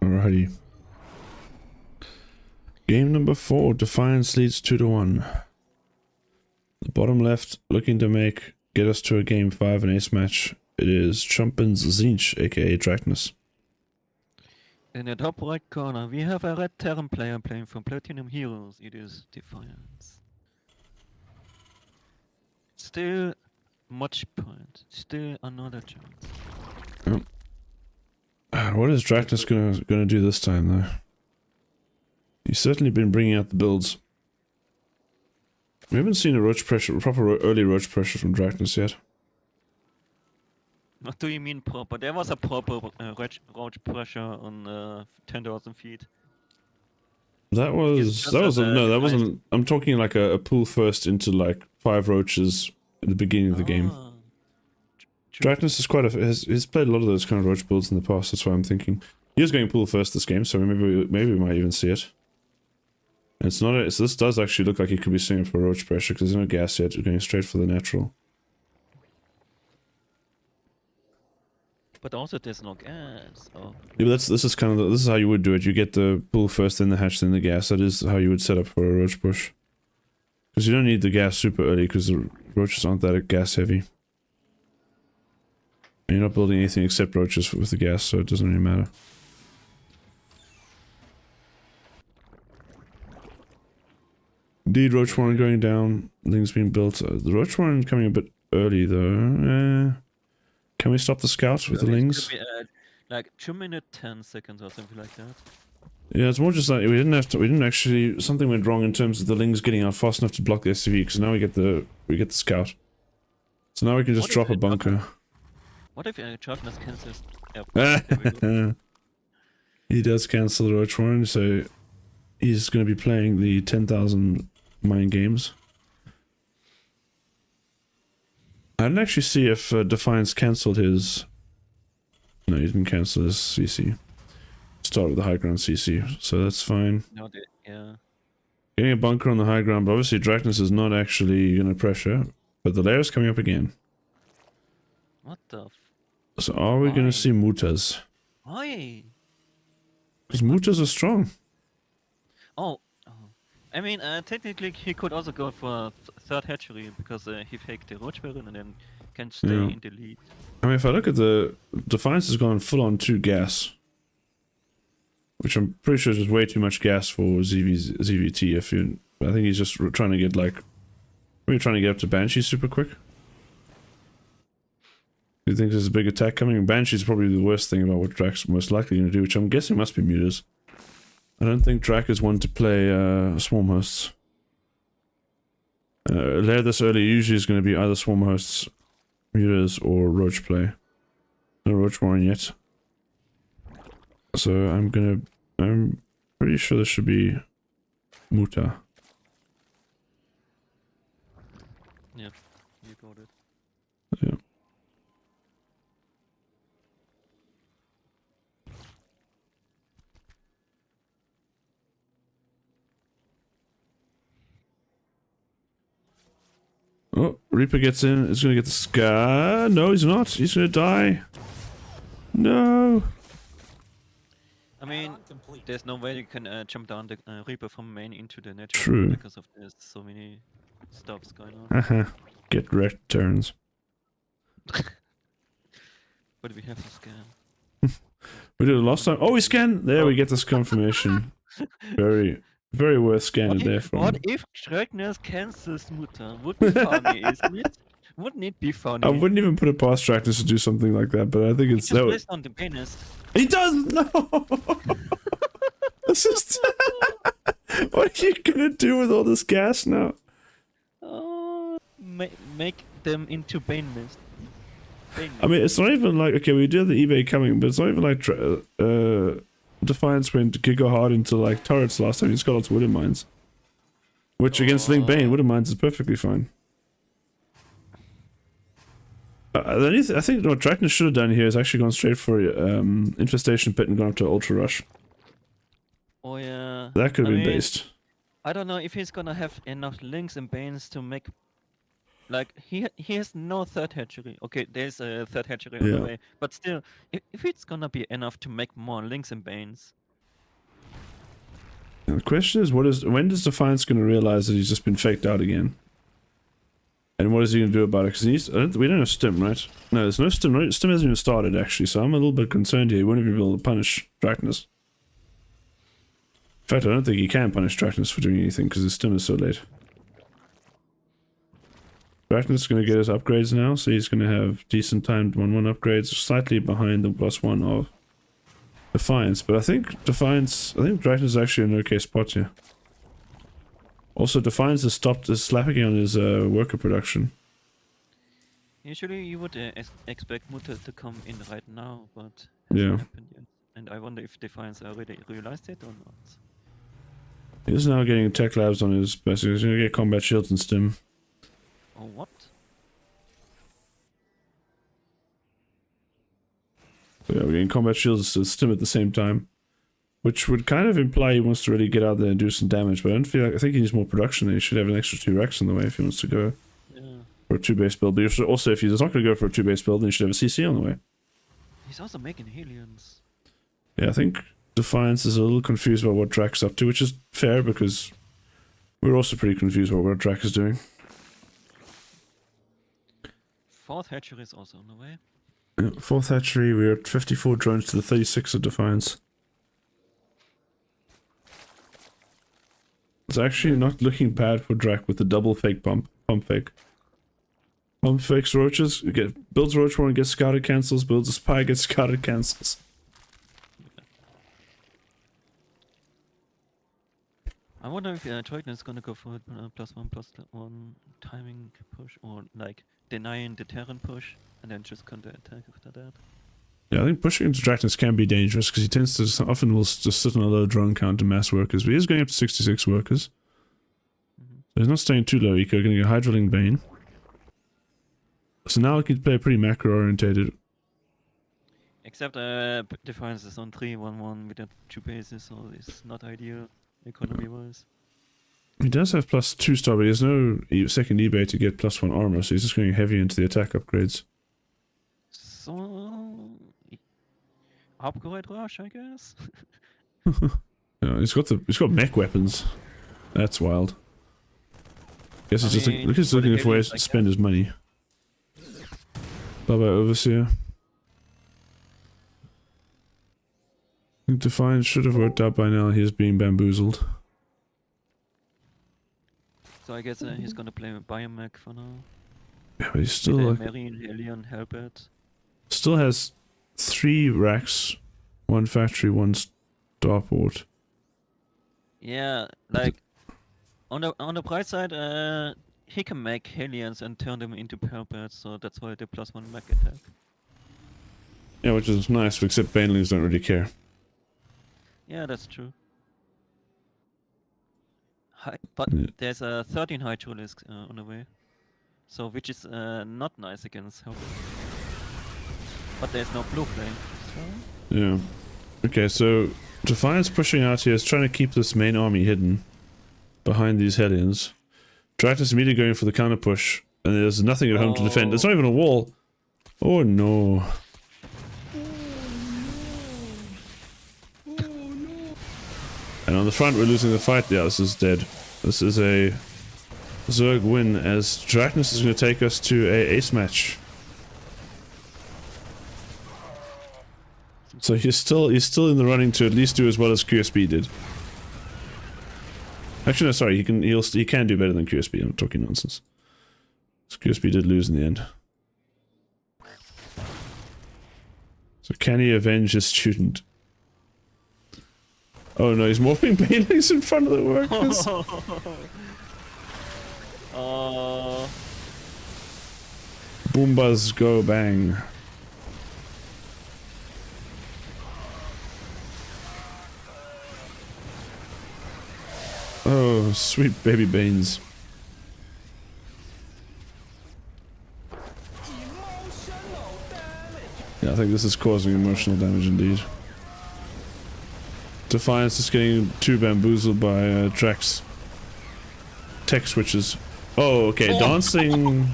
alrighty. Game number 4, Defiance leads 2-1. The bottom left, looking to get us to a game 5 and ace match. It is Chumpens Zinch, aka Draknas. In the top right corner, we have a red Terran player playing from Platinum Heroes. It is Defiance. Still much point. Still another chance. What is Draknas gonna do this time, though? He's certainly been bringing out the builds. We haven't seen a proper early roach pressure from Draknas yet. What do you mean proper? There was a proper roach pressure on 10,000 feet. That wasn't. I'm talking like a pull first into like 5 roaches at the beginning of the game. Draknas is he's played a lot of those kind of roach builds in the past. That's why I'm thinking he was going pull first this game, so maybe we might even see it. And it's not. This does actually look like he could be swinging for roach pressure because there's no gas yet. We're going straight for the natural. But also there's no gas. Oh. Yeah, but this is how you would do it. You get the pull first, then the hatch, then the gas. That is how you would set up for a roach push. Because you don't need the gas super early because the roaches aren't that gas heavy. And you're not building anything except roaches with the gas, so it doesn't really matter. Indeed, Roach Warren going down. Things being built. The Roach Warren coming a bit early though. Can we stop the scout with the Lings? Be, like 2 minutes 10 seconds or something like that. Yeah, it's more just like we didn't actually, something went wrong in terms of the Lings getting out fast enough to block the SCV, because now we get the scout. So now we can just drop a bunker. What if Draknas cancels? He does cancel the Roach Warren, so he's going to be playing the 10,000 mine games. I didn't actually see if Defiance cancelled his... No, he didn't cancel his CC. Start with the high ground CC, so that's fine. No, yeah. Getting a bunker on the high ground, but obviously Draknas is not actually going to pressure. But the layer's coming up again. What the f... So are we going to see Mutas? Why? Because Mutas are strong. Oh. I mean, technically he could also go for third hatchery, because he faked the Roach Baron and then can stay in the lead. I mean, if I look at the... Defiance has gone full on 2 gas. Which I'm pretty sure is just way too much gas for ZVT. I think he's just trying to get like... Maybe trying to get up to Banshee super quick. Do you think there's a big attack coming? Banshee's probably the worst thing about what Drak's most likely going to do, which I'm guessing must be mutas. I don't think Drak is one to play swarm hosts. Layer this early usually is going to be either swarm hosts, mutas, or roach play. No roach warren yet. So I'm pretty sure this should be muta. Yeah, you got it. Yeah. Oh, Reaper gets in. He's gonna get the scar. No, he's not. He's gonna die. No. I mean, there's no way you can jump down the Reaper from main into the net. True. Because of there's so many stops going on. Haha. Get wrecked turns. But we have to scan. We did it last time. Oh, we scan. There we get this confirmation. Very, very worth scanning there from. What if Draknas cancels Mutter? Would be funny, isn't it? Wouldn't it be funny? I wouldn't even put it past Draknas to do something like that, but I think it's Just based on the banis. He doesn't know. This is. What are you gonna do with all this gas now? Oh, make them into Bane mist. I mean, it's not even like, okay, we do have the eBay coming, but it's not even like Defiance went Giga hard into like turrets last time. He's got lots of Wooden Mines, which against Link Bane, Wooden Mines is perfectly fine. I think what Draknas should have done here is actually gone straight for Infestation Pit and gone up to Ultra Rush. Oh yeah. That could have been mean, based. I don't know if he's gonna have enough links and banes to make. Like he has no third hatchery. Okay, there's a third hatchery on the way, but still, if it's gonna be enough to make more links and banes. And the question is, when does Defiance gonna realize that he's just been faked out again? And what is he gonna do about it? Because we don't have Stim, right? No, there's no Stim. No, Stim hasn't even started actually, so I'm a little bit concerned here. He won't even be able to punish Draknas. In fact, I don't think he can punish Draknas for doing anything because his Stim is so late. Draknas is going to get his upgrades now, so he's going to have decent timed 1-1 upgrades, slightly behind the +1 of Defiance. But I think Draknas is actually in an okay spot here. Also, Defiance has stopped slapping on his worker production. Usually you would expect Mutter to come in right now, but Yeah. hasn't happened yet. And I wonder if Defiance already realized it or not. He's now getting tech labs on his best. He's going to get combat shields and Stim. Oh, what? Yeah, we're getting combat shields and Stim at the same time. Which would kind of imply he wants to really get out there and do some damage, but I think he needs more production. He should have an extra 2 Rex on the way if he wants to go for a 2-base build. But also, if he's not going to go for a 2-base build, then he should have a CC on the way. He's also making Helions. Yeah, I think Defiance is a little confused about what Drak's up to, which is fair because we're also pretty confused about what Drak is doing. 4th hatchery is also on the way. Yeah, 4th hatchery, we're at 54 drones to the 36 of Defiance. It's actually not looking bad for Drak with the double fake pump fake. Pump fakes roaches, builds roach one, gets scouted cancels, builds a spy, gets scouted cancels. I wonder if Draknas is gonna go for a +1/+1 timing push, or like denying the Terran push and then just counter attack after that. Yeah, I think pushing into Draknas can be dangerous because he tends to often will just sit on a low drone count to mass workers, but he is going up to 66 workers. So he's not staying too low eco, going to get Hydroling Bane. So now he can play pretty macro orientated. Except Defiance is on 3-1-1 with the 2 bases, so it's not ideal economy wise. He does have +2 star, but he has no second eBay to get +1 armor, so he's just going heavy into the attack upgrades. So upgrade rush, I guess. Yeah, he's got mech weapons. That's wild. Guess he's just looking for ways to spend his money. Bye bye Overseer. I think Defiance should have worked out by now. He's being bamboozled. So I guess he's gonna play with Biomech for now. Yeah, but he's still With Marine, Helion, Hellbat. Still has 3 racks, 1 factory, 1 starport. Yeah, like on the bright side, he can make Helions and turn them into Hellbats, so that's why the +1 mech attack. Yeah, which is nice, except Banelings don't really care. Yeah, that's true. But there's a 13 high Trullisk on the way, so which is not nice against Hellbat. But there's no blue play, so... Yeah. Okay, so Defiance pushing out here is trying to keep this main army hidden behind these Hellions. Draknas immediately going for the counter push. And there's nothing at home to defend. It's not even a wall. Oh no. And on the front, we're losing the fight. Yeah, this is dead. This is a Zerg win, as Draknas is going to take us to a ace match. So he's still in the running to at least do as well as QSB did. Actually, no, sorry. He can do better than QSB. I'm talking nonsense. So QSB did lose in the end. So can he avenge his student? Oh no, he's morphing Banelings in front of the workers. Boombas go bang. Oh, sweet baby Banes. Yeah, I think this is causing emotional damage indeed. Defiance is getting too bamboozled by Drax. Tech switches. Oh, okay, dancing.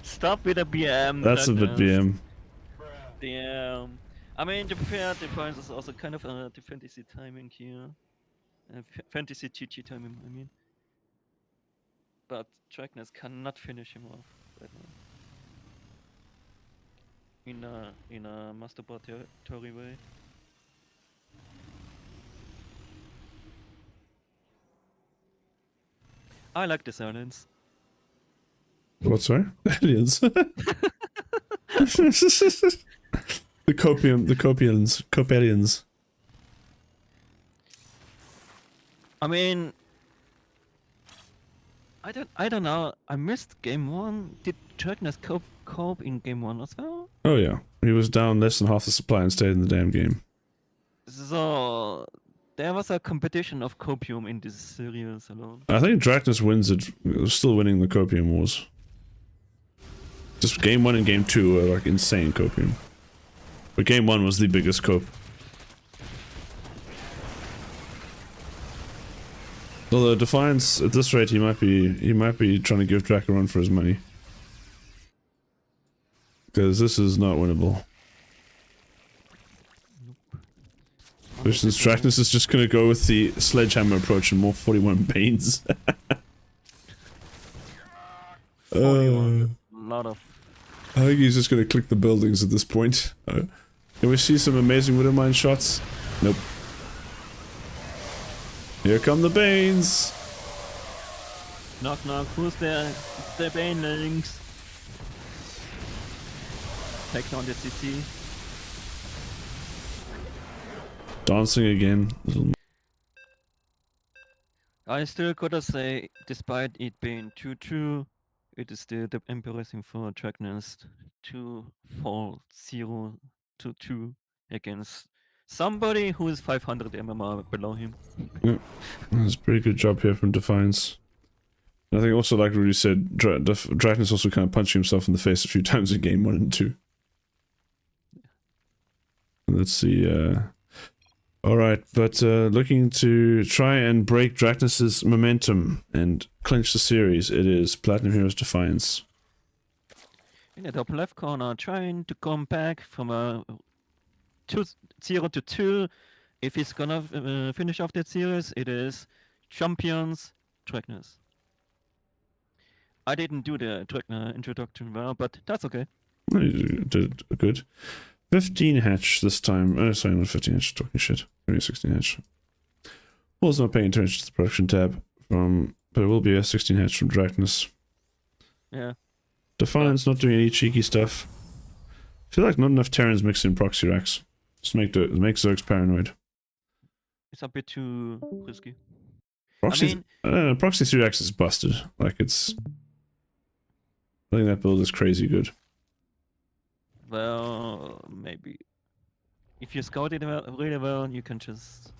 Stop with the BM. That's a bit BM. Damn. I mean, to be fair, Defiance is also kind of the fantasy timing here. Fantasy GG timing, I mean. But Draknas cannot finish him off right now. In a masturbatory way. I like the silence. What, sorry? Aliens. The Copians. I mean, I don't know. I missed game 1. Did Draknas cope in game 1 as well? Oh yeah, he was down less than half the supply and stayed in the damn game. So there was a competition of copium in this series alone. I think Draknas wins it. Still winning the Copium Wars. Just game 1 and game 2 were like insane Copium. But game 1 was the biggest cope. Although Defiance, at this rate, he might be trying to give Drak a run for his money. Because this is not winnable. Nope. Since Draknas is just gonna go with the sledgehammer approach and more 41 Banes. 41. A lot of. I think he's just gonna click the buildings at this point. Can we see some amazing Widowmine shots? Nope. Here come the Banes! Knock knock, who's there? It's the Banelings. Take down the CC. Dancing again. I still gotta say, despite it being 2-2, it is still embarrassing for Draknas to fall 0-2 against somebody who is 500 MMR below him. Yeah, that's a pretty good job here from Defiance. I think also, like Rudy said, Draknas also kind of punching himself in the face a few times in game 1 and 2. Let's see, alright, but looking to try and break Draknas' momentum and clinch the series, it is Platinum Heroes Defiance. In the top left corner, trying to come back from a 0-2. If he's gonna finish off that series, it is Champions Draknas. I didn't do the Draknar introduction well, but that's okay. You did good. 15 hatch this time. Oh, sorry, not 15 hatch, talking shit. Maybe 16 hatch. Was not paying attention to the production tab from, but it will be a 16 hatch from Draknas. Yeah. Defiance not doing any cheeky stuff. I feel like not enough Terrans mixed in proxy racks. Just make Zergs paranoid. It's a bit too risky. Proxy, proxy 3 racks is busted. Like it's. I think that build is crazy good. Well, maybe. If you scout it really well, you can just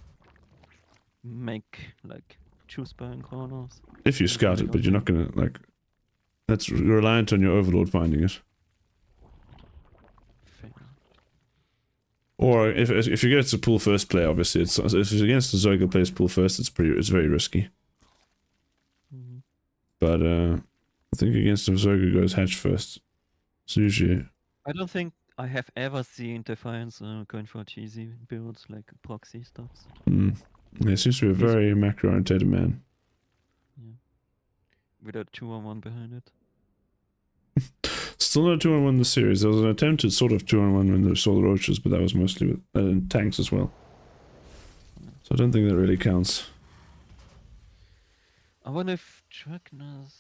make like 2 sparring corners. If you scout it, but you're not gonna like. That's reliant on your overlord finding it. Fair. Or if you get it to pull first play, obviously if it's against the Zerg that plays pull first, it's very risky. Mm-hmm. But I think against the Berserker goes hatch first. So usually... I don't think I have ever seen Defiance going for cheesy builds like proxy stuffs. Yeah, seems to be a He's- very macro-orientated man. Yeah. With a 2-on-1 behind it. Still no 2-on-1 in the series. There was an attempt at sort of 2-on-1 when they saw the roaches, but that was mostly with tanks as well. So I don't think that really counts. I wonder if Draknas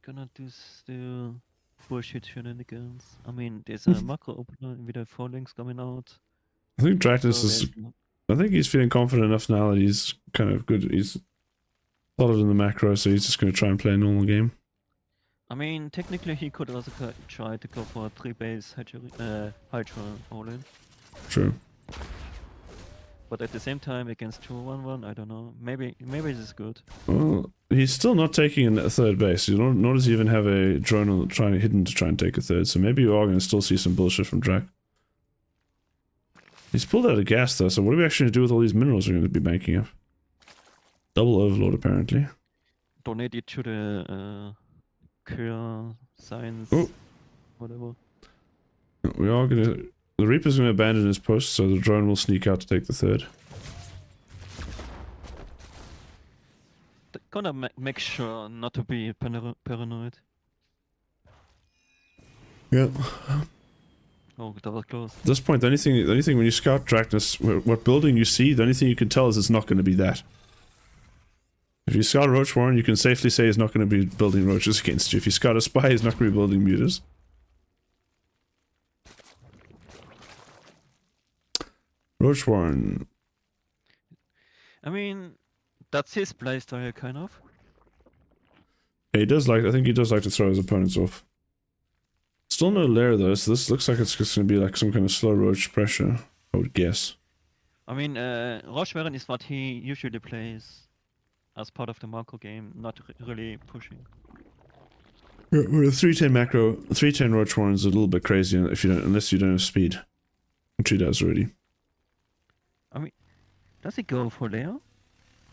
gonna do still bullshit shenanigans. I mean, there's a macro opener with the 4 links coming out. I think Draknas so is... there's no- I think he's feeling confident enough now that he's kind of good. He's solid in the macro, so he's just going to try and play a normal game. I mean, technically he could also try to go for a 3-base Hydra all-in. True. But at the same time, against 2-1-1, I don't know. Maybe this is good. Well, he's still not taking a third base. Nor does he even have a drone hidden to try and take a third. So maybe you are going to still see some bullshit from Drak. He's pulled out a gas though, so what are we actually going to do with all these minerals we're going to be banking up? Double overload apparently. Donate it to the cure science, Oh. whatever. We are going to... The Reaper's going to abandon his post, so the drone will sneak out to take the third. Gonna make sure not to be paranoid. Yeah. Oh, that was close. At this point, the only thing when you scout Draknas, what building you see, the only thing you can tell is it's not going to be that. If you scout a Roach Warren, you can safely say he's not going to be building roaches against you. If you scout a spy, he's not going to be building mutas. Roach Warren. I mean, that's his playstyle, kind of. Yeah, he does like. I think he does like to throw his opponents off. Still no lair though, so this looks like it's just going to be like some kind of slow roach pressure, I would guess. I mean, Rochewaren is what he usually plays as part of the macro game, not really pushing. Yeah, with a 310 macro, 310 Roach Warren is a little bit crazy if you don't, unless you don't have speed, which he does already. I mean, does he go for layer?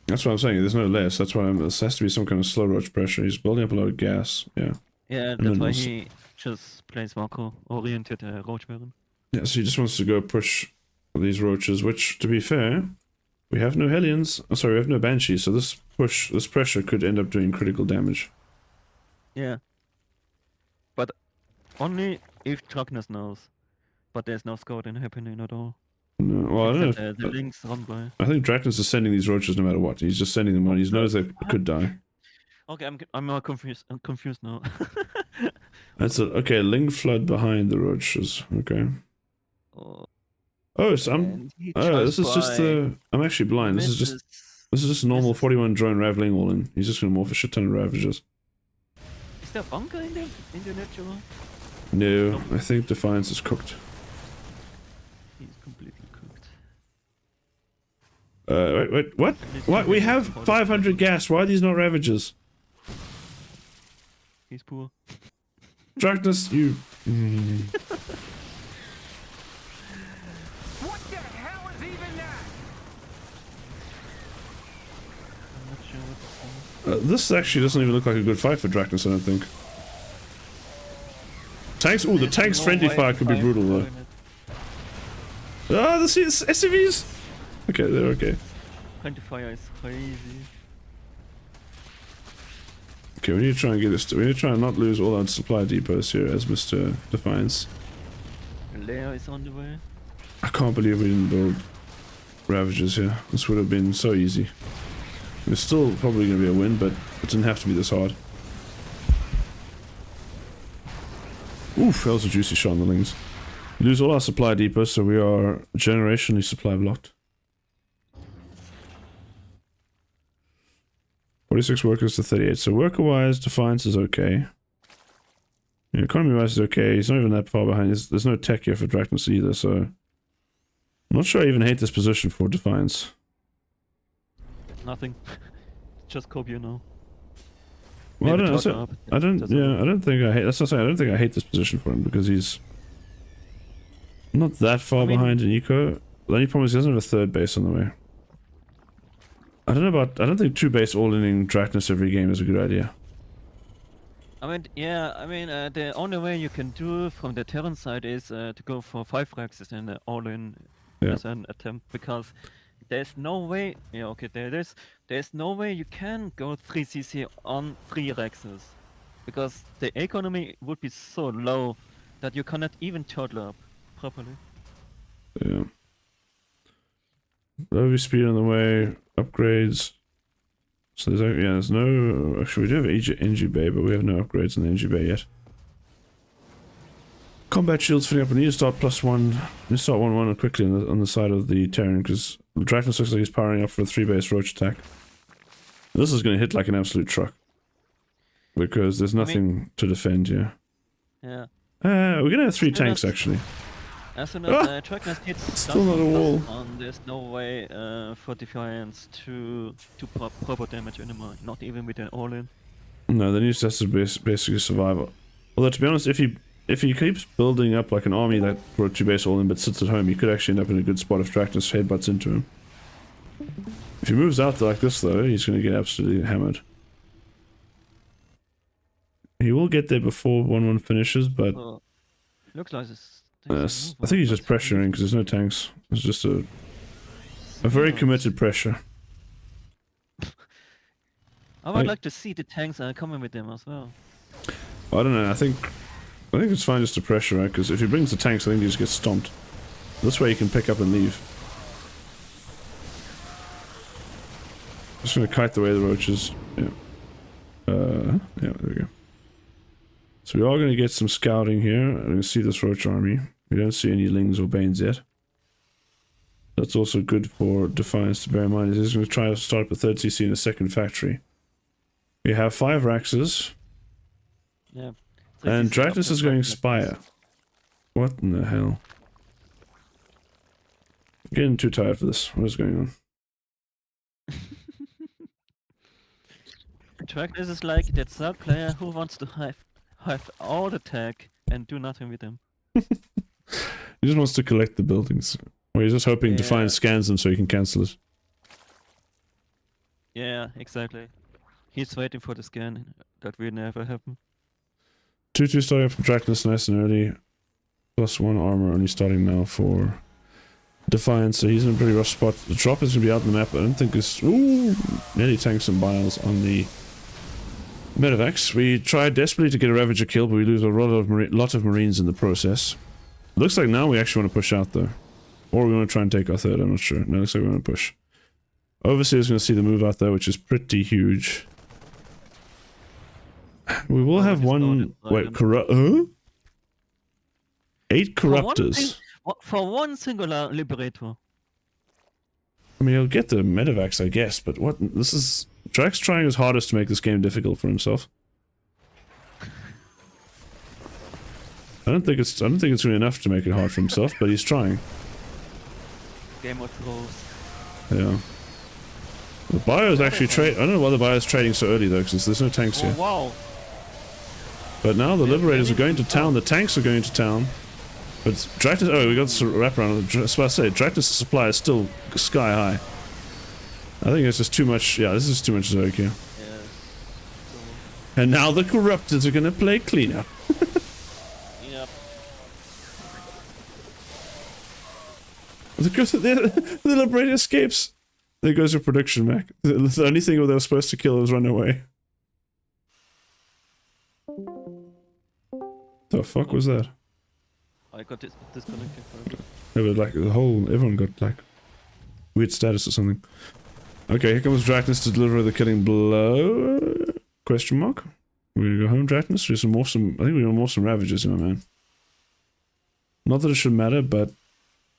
That's what I'm saying. There's no lair, so that's why this has to be some kind of slow roach pressure. He's building up a lot of gas. Yeah. Yeah, then that's why also- he just plays macro oriented Rochewaren. Yeah. So he just wants to go push these roaches. Which, to be fair, we have no Hellions. Oh, sorry, we have no Banshees. So this pressure could end up doing critical damage. Yeah. But only if Draknas knows. But there's no scouting happening at all. No, well, I don't know. Except, the links run by. I think Draknas is sending these roaches no matter what. He's just sending them on. He knows they could die. Okay, I'm more confused. I'm confused now. That's it. Okay, Ling Flood behind the roaches. Okay. Oh, Oh, so I'm. and he Oh, tries this is just by the. I'm actually blind. This is just a normal 41 drone raveling all in. He's just gonna morph a shit ton of ravages. Is there a bunker in the natural? No, I think Defiance is cooked. He's completely cooked. Wait, what? What? We have 500 gas. Why are these not ravages? He's poor. Draknas, you. What the hell is even that? I'm not sure what's This actually doesn't even look like a good fight for Draknas, I don't think. Tanks. Oh, the tank's friendly fire could be brutal though. Ah, the SCVs. Okay, they're okay. Friendly fire is crazy. Okay, we need to try and get this. We need to try and not lose all our supply depots here as Mr. Defiance. Layer is on the way. I can't believe we didn't build Ravages here. This would have been so easy. It's still probably going to be a win, but it didn't have to be this hard. Oof, that was a juicy shot on the Lings. We lose all our supply depots, so we are generationally supply blocked. 46 workers to 38. So worker-wise, Defiance is okay. Yeah, economy-wise is okay. He's not even that far behind. There's no tech here for Draknas either, so... I'm not sure I even hate this position for Defiance. Nothing. Just Kobe, you know. Well, I Maybe don't Torture know. up, I don't. doesn't Yeah, matter. I don't think I hate. That's not saying. I don't think I hate this position for him because he's not that far behind in eco. The only problem is he doesn't have a third base on the way. I don't know about. I don't think 2 base all-inning Draknas every game is a good idea. I mean, yeah, I mean, the only way you can do from the Terran side is to go for 5 Rexes and all-in Yeah. as an attempt, because there's no way. Yeah, okay, there's no way you can go 3 CC on 3 Rexes, because the economy would be so low that you cannot even total up properly. Yeah. Low speed on the way. Upgrades. So there's no. Actually, we do have NG Bay, but we have no upgrades in the NG Bay yet. Combat shields filling up. We need to start +1. We need to start 1-1 quickly on the side of the Terran, because Draknas looks like he's powering up for a 3-base roach attack. This is going to hit like an absolute truck, because there's nothing to defend here. Yeah. We're going to have 3 Still tanks not- actually. As soon as Draknas hits Still not a wall. there's no way for Defiance to proper damage anymore, not even with an all-in. No, the news has to basically survive. Although to be honest, if he keeps building up like an army that for a 2-base all-in but sits at home, he could actually end up in a good spot if Draknas headbutts into him. If he moves out like this though, he's going to get absolutely hammered. He will get there before 1-1 finishes, but So, looks like this. I think he's just pressuring because there's no tanks. It's just a very committed pressure. I would like to see the tanks coming with them as well. I don't know. I think it's fine just to pressure, right? Because if he brings the tanks, I think he just gets stomped. This way he can pick up and leave. Just gonna kite the way the roaches. Yeah. Yeah. There we go. So we are gonna get some scouting here. I'm gonna see this roach army. We don't see any lings or banes yet. That's also good for Defiance to bear in mind. He's going to try to start up a 3rd CC in a 2nd factory. We have 5 Raxes. Yeah. And Draknas is going Spire. What in the hell? I'm getting too tired for this. What is going on? Draknas is like that third player who wants to have all the tech and do nothing with them. He just wants to collect the buildings. Or he's just hoping Defiance scans them so he can cancel it. Yeah, exactly. He's waiting for the scan. That will never happen. 2-2 starting up from Draknas nice and early. +1 armor only starting now for Defiance, so he's in a pretty rough spot. The drop is going to be out on the map, but I don't think it's... Ooh! Nearly tanks and biles on the Medivacs. We tried desperately to get a Ravager kill, but we lose a lot of Marines in the process. Looks like now we actually want to push out though. Or we want to try and take our 3rd, I'm not sure. No, looks like we want to push. Overseer's going to see the move out there, which is pretty huge. We will have one... Wait, corrupt... Huh? 8 Corruptors. For one singular Liberator. I mean, he'll get the Medivacs, I guess, but what... This is... Drax trying his hardest to make this game difficult for himself. I don't think it's really enough to make it hard for himself, but he's trying. Game of Thrones. Yeah. The bio is actually trade. I don't know why the bio is trading so early though, because there's no tanks here. Wow. But now the Liberators are going to town. The tanks are going to town. But Draknas. Oh, we got this wraparound. That's what I say. Draknas' supply is still sky high. I think it's just too much. Yeah, this is too much Zerg here. Yeah. And now the Corruptors are going to play cleanup. Yep. The Liberator escapes. There goes your prediction, Mac. The only thing they were supposed to kill was run away. The fuck was that? I got disconnected for a bit. Yeah, but like everyone got like weird status or something. Okay, here comes Draknas to deliver the killing blow. Question mark. We're gonna go home, Draknas. There's some awesome. I think we got more some Ravagers here, my man. Not that it should matter, but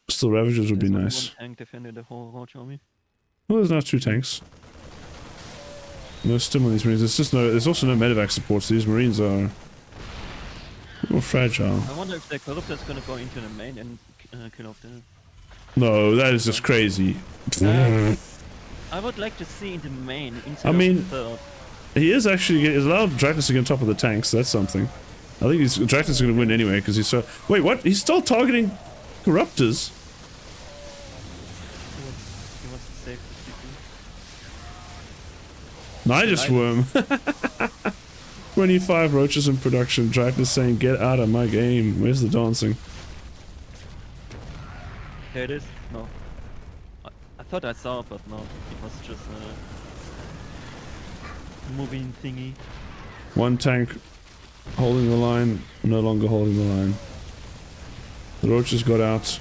still, Ravagers would be There's only nice. one tank defending the whole Roach army. Well, there's now 2 tanks. No stim on these Marines. There's also no medevac support, so these Marines are more fragile. I wonder if the Corruptor is gonna go into the main and kill off the... No, that is just crazy. I would like to see in the main instead I mean, of the... He is actually he's allowed Draknas to get on top of the tanks, so that's something. I think Draknas is going to win anyway, because he's so... Wait, what? He's still targeting Corruptors? He wants to save the Niger Swarm. 25 roaches in production. Draknas saying, get out of my game. Where's the dancing? Here it is. No. I thought I saw, but no. It was just a moving thingy. One tank holding the line, no longer holding the line. The roaches got out.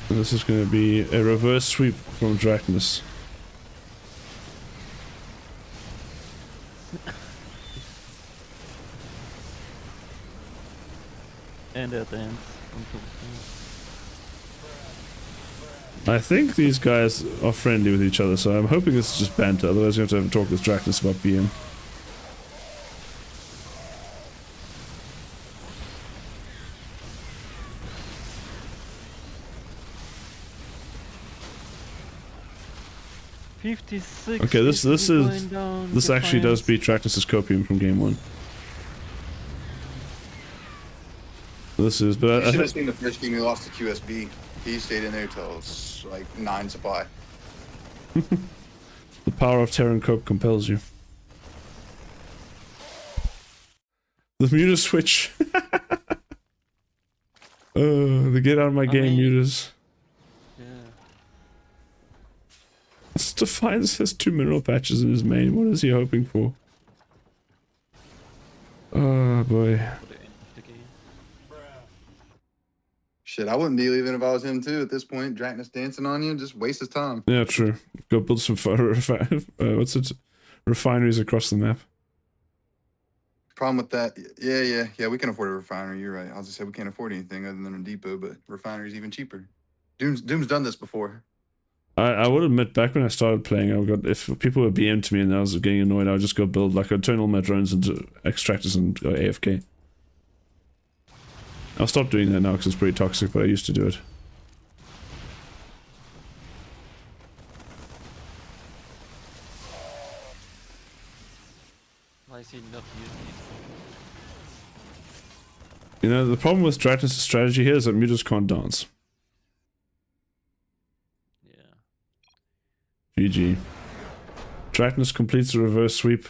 And this is going to be a reverse sweep from Draknas. And a dance. I think these guys are friendly with each other, so I'm hoping this is just banter, otherwise we have to have a talk with Draknas about BM. Okay, this actually does beat Draknas' copium from game 1. This is, but You I should have think seen the first game we lost to QSB. He stayed in there till like 9 supply. the power of Terran Cope compels you. The muter switch. The get out of my game muters. Yeah. Defiance has 2 mineral patches in his main. What is he hoping for? Oh boy. For the end of the game. Shit, I wouldn't be leaving if I was him too at this point. Draknas dancing on you, just waste his time. Yeah, true. Go build some refineries across the map. Problem with that, yeah, we can afford a refinery. You're right. I was just say we can't afford anything other than a depot, but refinery's even cheaper. Doom's done this before. I would admit, back when I started playing, if people were BM to me and I was getting annoyed, I would just go build, like, turn all my drones into extractors and go AFK. I'll stop doing that now because it's pretty toxic, but I used to do it. Why is he not using it? You know, the problem with Draknas' strategy here is that muters can't dance. Yeah. GG. Draknas completes the reverse sweep.